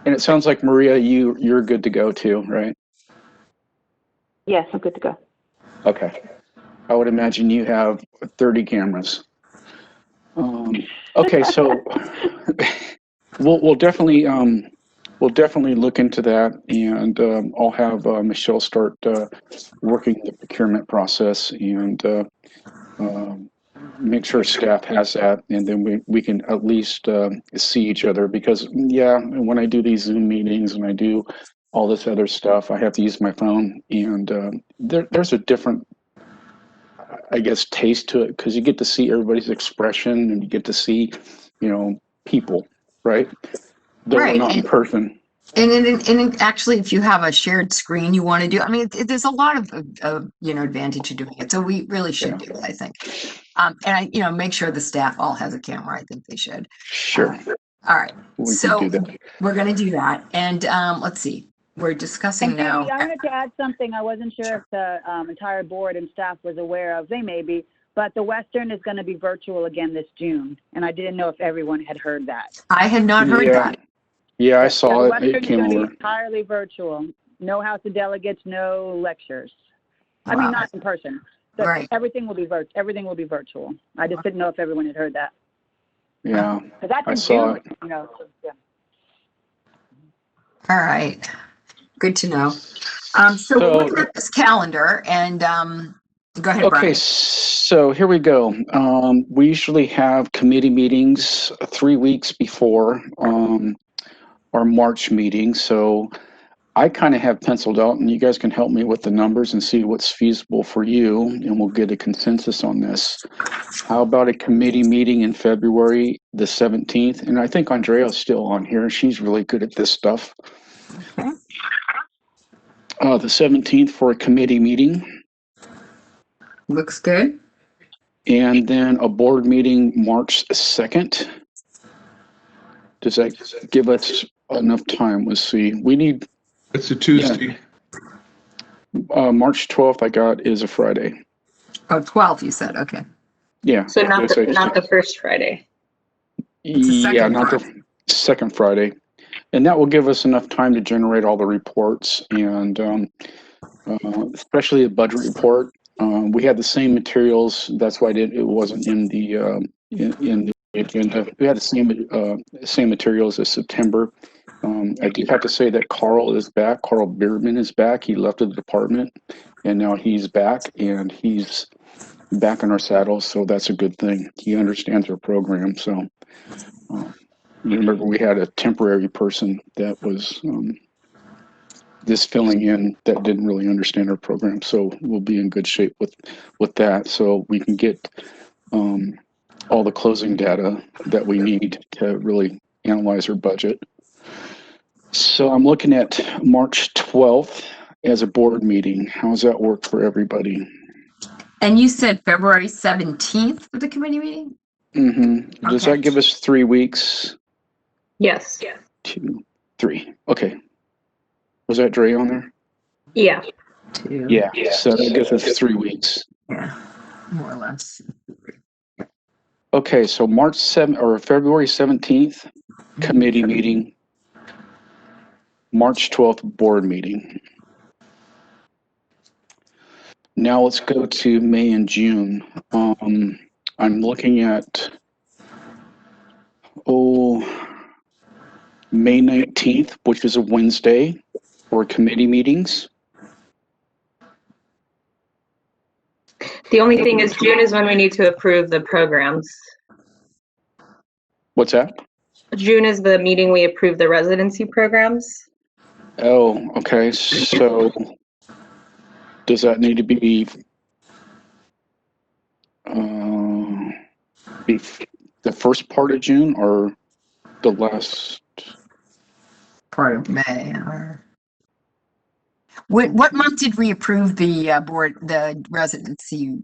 And it sounds like Maria, you're good to go too, right? Yes, I'm good to go. Okay. I would imagine you have 30 cameras. Okay, so we'll definitely look into that, and I'll have Michelle start working the procurement process and make sure staff has that, and then we can at least see each other, because when I do these Zoom meetings and I do all this other stuff, I have to use my phone, and there's a different, I guess, taste to it, because you get to see everybody's expression and you get to see, you know, people, right? They're not in person. And actually, if you have a shared screen you want to do, I mean, there's a lot of advantage to doing it. So we really should do it, I think. And I make sure the staff all has a camera. I think they should. Sure. All right. We So can do that. we're going to do that. And let's see. we're discussing And now. Judy, I wanted to add something I wasn't sure if the entire board and staff was aware of. They may be, but the Western is going to be virtual again this June. And I didn't know if everyone had heard that. I had not heard that. Yeah, I Yeah, saw the it. Western It is came going to over. be entirely virtual. No House of Delegates, no lectures. I Wow. mean, not in person. But Right. everything will be virtual. I just didn't know if everyone had heard that. Yeah, Because that's I in saw June, it. you know. So, yeah. All right. Good to know. So we're looking at this calendar and go ahead, Okay, Brian. so here we go. We usually have committee meetings 3 weeks before our March meeting. So I kind of have penciled out, and you guys can help me with the numbers and see what's feasible for you, and we'll get a consensus on this. How about a committee meeting in February the 17th? And I think Andrea's still on here. She's really good at this stuff. Okay. The 17th for a committee meeting. Looks good. And then a board meeting March 2nd. Does that give us enough time? Let's see. We need. It's a Tuesday. March 12th I got is a Friday. Oh, 12, you said. Okay. Yeah. So not the first Friday. Yeah, not the second Friday. And that will give us enough time to generate all the reports and especially the budget report. We had the same materials. That's why it wasn't in the in the agenda. We had the same materials as September. I do have to say that Carl is back. Carl Beerman is back. He left the department, and now he's back, and he's back in our saddles. So that's a good thing. He understands our program. So you remember we had a temporary person that was just filling in that didn't really understand our program. So we'll be in good shape with that. So we can get all the closing data that we need to really analyze our budget. So I'm looking at March 12th as a board meeting. How does that work for everybody? And you said February 17th for the committee meeting? Mm-hmm. Does that give us 3 weeks? Yes. 2, 3. Okay. Was that Dre on there? Yeah. Yeah. So that gives us 3 weeks. Yeah, more or less. Okay, so March 7th or February 17th, committee meeting. March 12th, board meeting. Now let's go to May and June. I'm looking at, May 19th, which is a Wednesday, for committee meetings. The only thing is June is when we need to approve the programs. What's that? June is the meeting we approve the residency programs. Oh, okay. So does that need to be the first part of June or the last part of May? Or what month did we approve the residency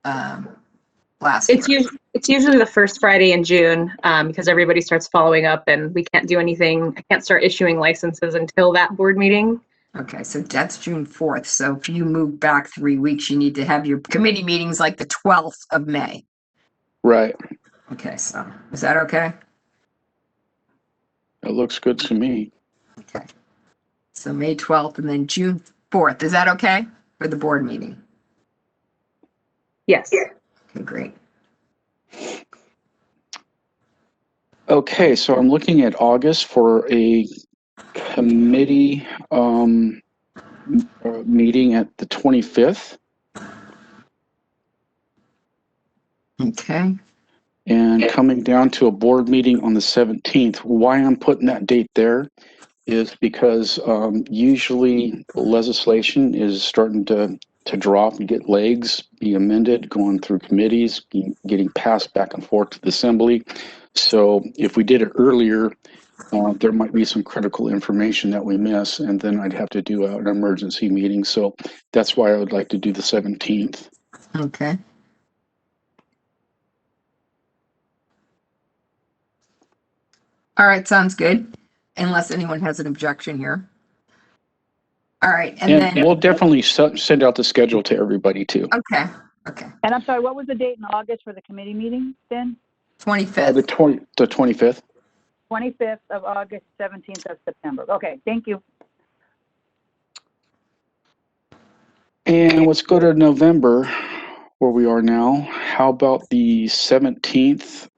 last year? It's usually the first Friday in June because everybody starts following up and we can't do anything. I can't start issuing licenses until that board meeting. Okay, so that's June 4th. So if you move back 3 weeks, you need to have your committee meetings like the 12th of May. Right. Okay, so is that okay? It looks good to me. Okay. So May 12th and then June 4th. Is that okay for the board meeting? Yes. Okay, great. Okay, so I'm looking at August for a committee meeting at the 25th. Okay. And coming down to a board meeting on the 17th. Why I'm putting that date there is because usually legislation is starting to drop and get legs, be amended, going through committees, getting passed back and forth to the assembly. So if we did it earlier, there might be some critical information that we miss, and then I'd have to do an emergency meeting. So that's why I would like to do the 17th. Okay. All right, sounds good. Unless anyone has an objection here. All right, and And then, we'll definitely send out the schedule to everybody too. okay, okay, And I'm sorry, what was the date in August for the committee meeting then? 25th. The 25th. 25th of August, 17th of September. Okay, thank you. And let's go to November, where we are now. How about the 17th,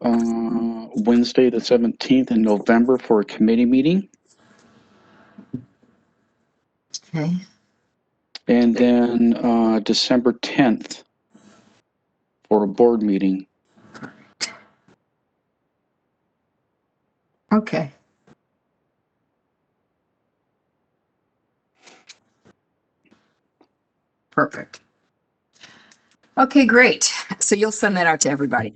Wednesday, the 17th in November for a committee meeting? Okay. And then December 10th for a board meeting. Okay. Perfect. Okay, great. So you'll send that out to everybody.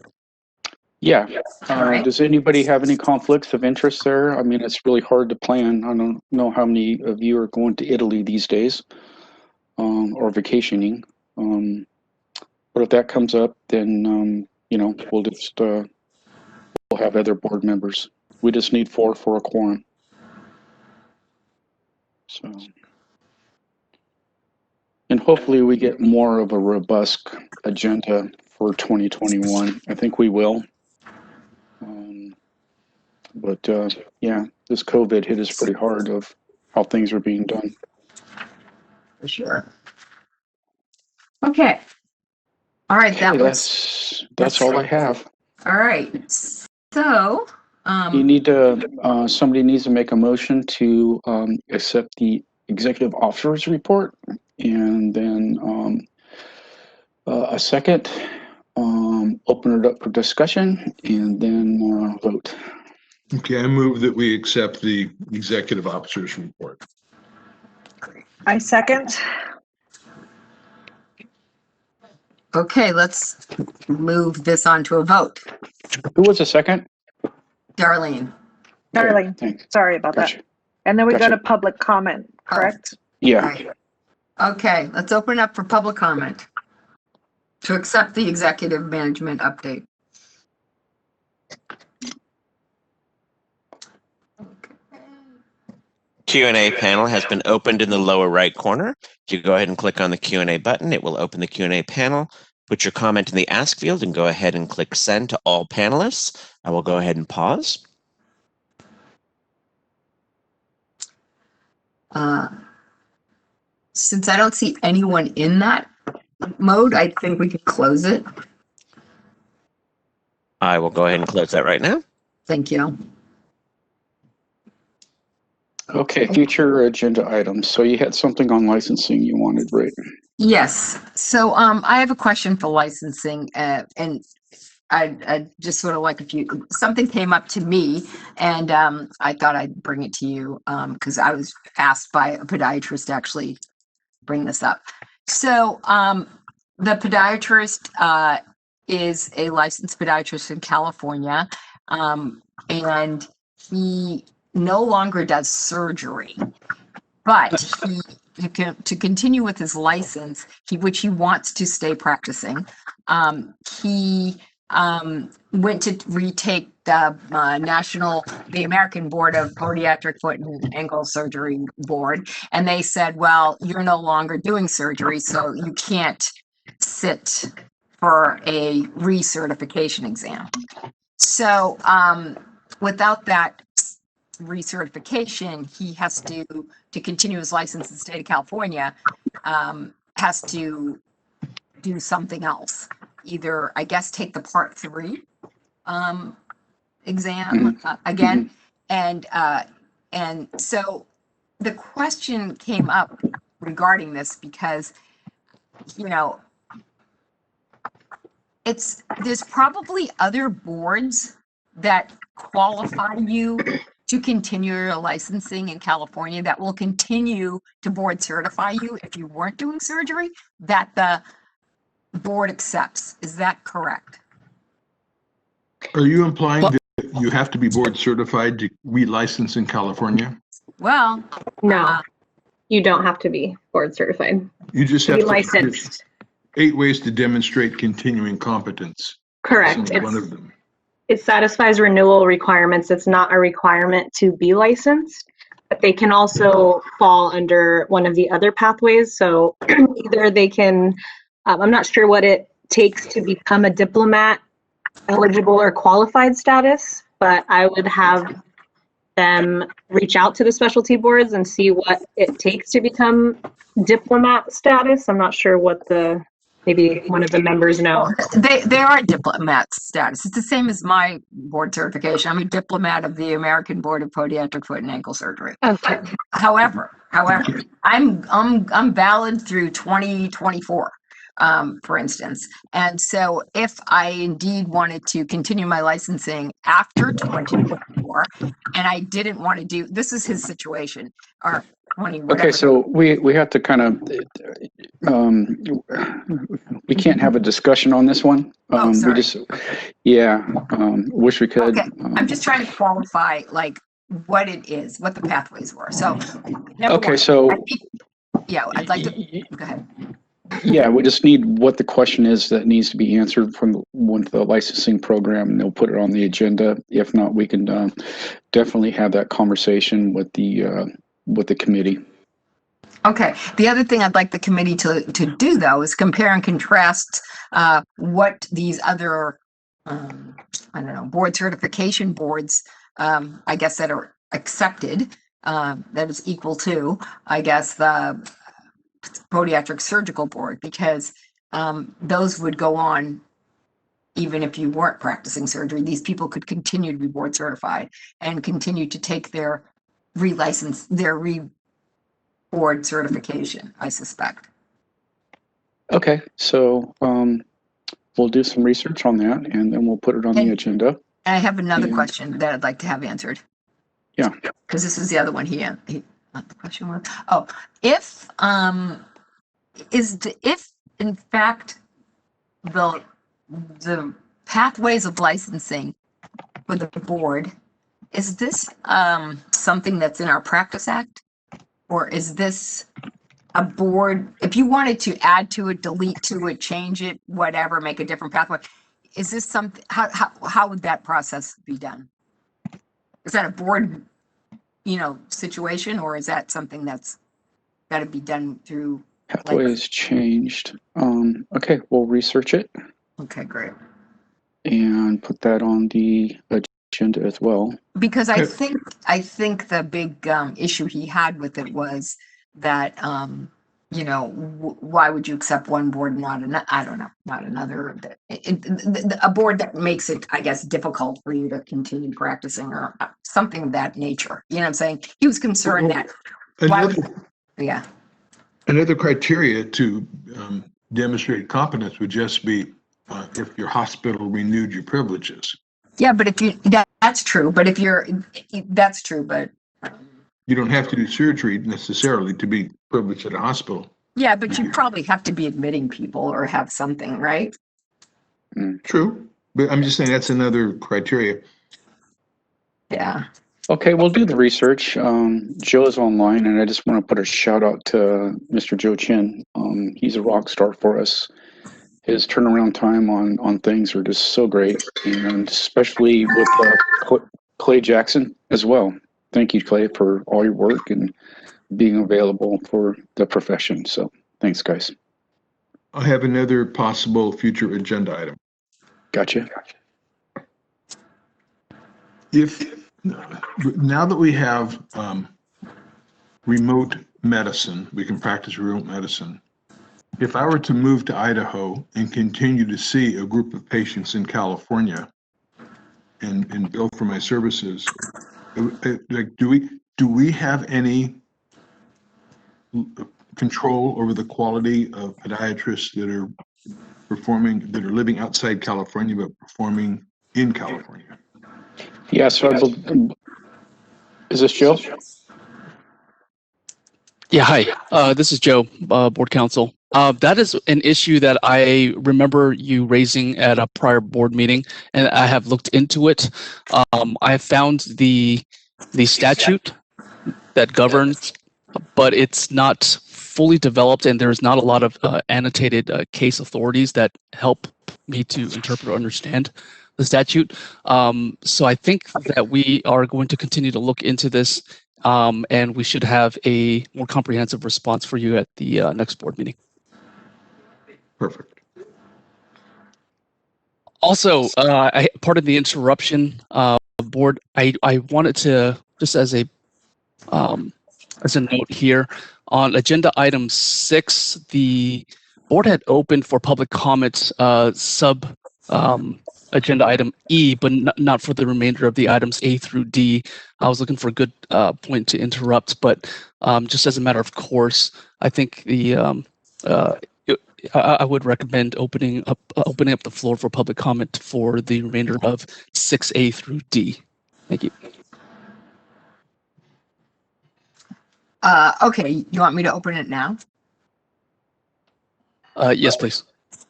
Yeah. All right. Does anybody have any conflicts of interest there? I mean, it's really hard to plan. I don't know how many of you are going to Italy these days or vacationing. But if that comes up, then, we'll just we'll have other board members. We just need 4 for a quorum. So, and hopefully we get more of a robust agenda for 2021. I think we will. But yeah, this COVID hit us pretty hard of how things are being done. For sure. Okay. All right, that Okay, was. that's all I have. All right. So, You need to, somebody needs to make a motion to accept the executive officer's report, and then a second, open it up for discussion, and then vote. Okay, I move that we accept the executive officer's report. I second. okay, let's move this on to a vote. Who was the second? Darlene. Darlene, Thanks. sorry about Gotcha. that. And then we go Gotcha. to public comment, correct? Yeah. Right. Okay, let's open up for public comment to accept the executive management update. Q&A panel has been opened in the lower right corner. If you go ahead and click on the Q&A button, it will open the Q&A panel. Put your comment in the ask field and go ahead and click send to all panelists. I will go ahead and pause. Since I don't see anyone in that mode, I think we could close it. I will go ahead and close that right now. Thank you. Okay, future agenda items. So you had something on licensing you wanted, right? Yes. So I have a question for licensing, and I just sort of like something came up to me, and I thought I'd bring it to you because I was asked by a podiatrist to actually bring this up. So the podiatrist is a licensed podiatrist in California, and he no longer does surgery, but to continue with his license, which he wants to stay practicing, he went to retake the the American Board of Podiatric Foot and Ankle Surgery Board, and they said, well, you're no longer doing surgery, so you can't sit for a recertification exam. So without that recertification, he has to continue his license in the state of California, has to do something else. Either, I guess, take the Part 3 exam again. And so the question came up regarding this because, there's probably other boards that qualify you to continue your licensing in California that will continue to board certify you if you weren't doing surgery, that the board accepts. Is that correct? Are you implying that you have to be board certified to relicense in California? Well, No, you don't have to be board certified. You just To have be licensed. There's 8 ways to demonstrate continuing competence. Correct. This is one of them. It satisfies renewal requirements. It's not a requirement to be licensed. but they can also fall under one of the other pathways. So either they can, I'm not sure what it takes to become a diplomat eligible or qualified status, but I would have them reach out to the specialty boards and see what it takes to become diplomat status. I'm not sure what maybe one of the members know. They are diplomat status. It's the same as my board certification. I'm a diplomat of the American Board of Podiatric Foot and Ankle Surgery. Okay. However, I'm valid through 2024. For instance. And so if I indeed wanted to continue my licensing after 2024, and I didn't want to do, this is his situation, or 20, whatever. Okay, so we have to kind of, we can't have a discussion on this one. Sorry. Wish we could. Okay, I'm just trying to qualify like what it is, what the pathways were. So, okay, so. I'd like to, go ahead. Yeah, we just need what the question is that needs to be answered from one of the licensing program, and they'll put it on the agenda. If not, we can definitely have that conversation with the committee. Okay. The other thing I'd like the committee to do, though, is compare and contrast what these other, board certification boards, I guess, that are accepted, that is equal to, I guess, the Podiatric Surgical Board, because those would go on even if you weren't practicing surgery. These people could continue to be board certified and continue to take their board certification, I suspect. Okay, so we'll do some research on that, and then we'll put it on the agenda. And I have another question that I'd like to have answered. Yeah. Because this was the other one he not the question was. Oh, if in fact the pathways of licensing for the board, is this something that's in our Practice Act? Or is this a board, if you wanted to add to it, delete to it, change it, whatever, make a different pathway, is this something, how would that process be done? Is that a board, situation, or is that something that's got to be done through? Pathways changed. Okay, we'll research it. Okay, great. And put that on the agenda as well. Because I think the big issue he had with it was that why would you accept one board and not another? I don't know, not another. A board that makes it, I guess, difficult for you to continue practicing or something of that nature. You know what I'm saying? He was concerned that. Another criteria to demonstrate competence would just be if your hospital renewed your privileges. Yeah, but that's true. But that's true. But you don't have to do surgery necessarily to be privileged at a hospital. Yeah, but you probably have to be admitting people or have something, right? True, but I'm just saying that's another criteria. Yeah. Okay, we'll do the research. Joe's online, and I just want to put a shout out to Mr. Joe Chin. He's a rock star for us. His turnaround time on things are just so great, and especially with Clay Jackson as well. Thank you, Clay, for all your work and being available for the profession. So thanks, guys. I have another possible future agenda item. Gotcha. Now that we have remote medicine, we can practice remote medicine. If I were to move to Idaho and continue to see a group of patients in California and bill for my services, do we have any control over the quality of podiatrists that are living outside California but performing in California? Yeah, so is this Joe? Yeah, hi. This is Joe, board counsel. That is an issue that I remember you raising at a prior board meeting, and I have looked into it. I have found the statute that governs, but it's not fully developed, and there's not a lot of annotated case authorities that help me to interpret or understand the statute. So I think that we are going to continue to look into this and we should have a more comprehensive response for you at the next board meeting. Perfect. Also, part of the interruption, board, I wanted to, just as a note here, on agenda item 6, the board had opened for public comments agenda item E, but not for the remainder of the items A through D. I was looking for a good point to interrupt, but just as a matter of course, I think I would recommend opening up the floor for public comment for the remainder of 6A through D. Thank you. Okay, you want me to open it now? Yes, please.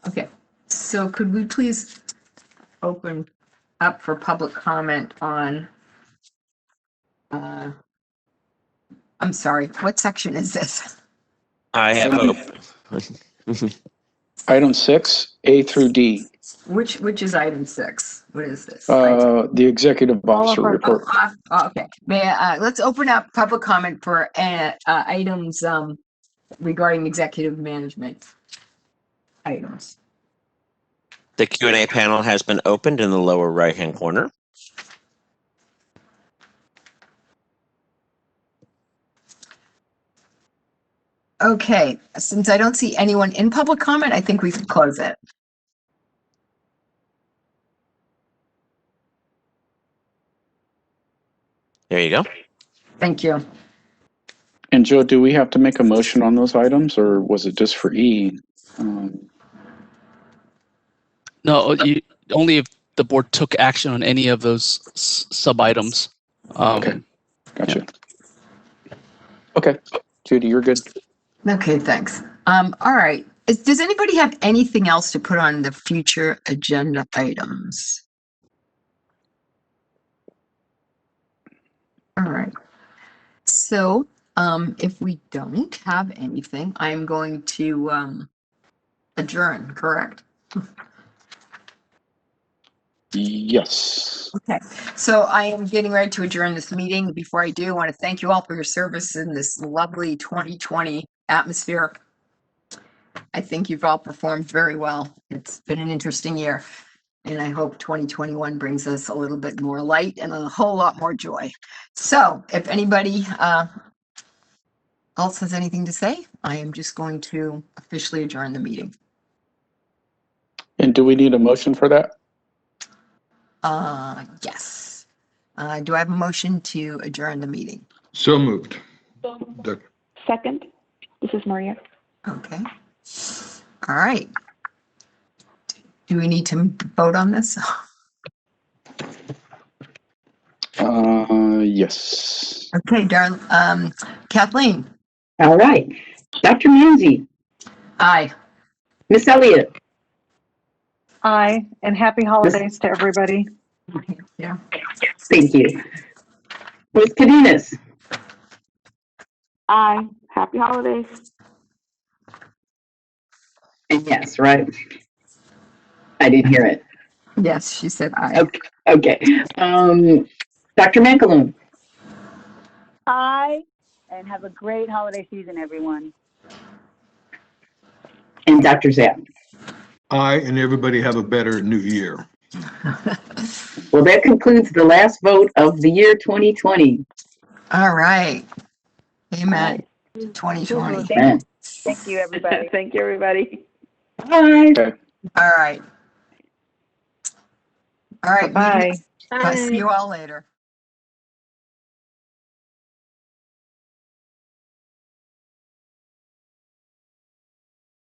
Okay, so could we please open up for public comment on, I'm sorry, what section is this? I have hope. Item 6, A through D, Which is item 6? What is this? the executive officer our- report. Okay, let's open up public comment for items regarding executive management items. The Q&A panel has been opened in the lower right-hand corner. Okay, since I don't see anyone in public comment, I think we can close it. There you go. Thank you. And Joe, do we have to make a motion on those items, or was it just for E? No, only if the board took action on any of those sub-items. Okay, gotcha. Yeah. Okay, Judy, you're good. Okay, thanks. All right. Does anybody have anything else to put on the future agenda items? All right. So, if we don't have anything, I'm going to adjourn, correct? Yes. Okay, so I am getting ready to adjourn this meeting. Before I do, I want to thank you all for your service in this lovely 2020 atmosphere. I think you've all performed very well. It's been an interesting year, and I hope 2021 brings us a little bit more light and a whole lot more joy. So if anybody else has anything to say, I am just going to officially adjourn the meeting. And do we need a motion for that? Yes. Do I have a motion to adjourn the meeting? So moved. Second, this is Maria. Okay. All right. Do we need to vote on this? Yes. Okay, darling. Kathleen? All right. Dr. Manzi, Aye. Miss Elliott, Aye, and happy holidays to everybody. Yeah. thank you. Miss Cadenas, Aye. Happy holidays. and yes, right? I didn't hear it. Yes, she said aye. Okay. Dr. McAloon, Aye, and have a great holiday season, everyone. and Dr. Zapp. I and everybody have a better new year. Well, that concludes the last vote of the year 2020. All right. Amen. 2020. Thank you, everybody. Thank you, everybody. Bye. Okay. All right. All right. Bye. I'll see you all later.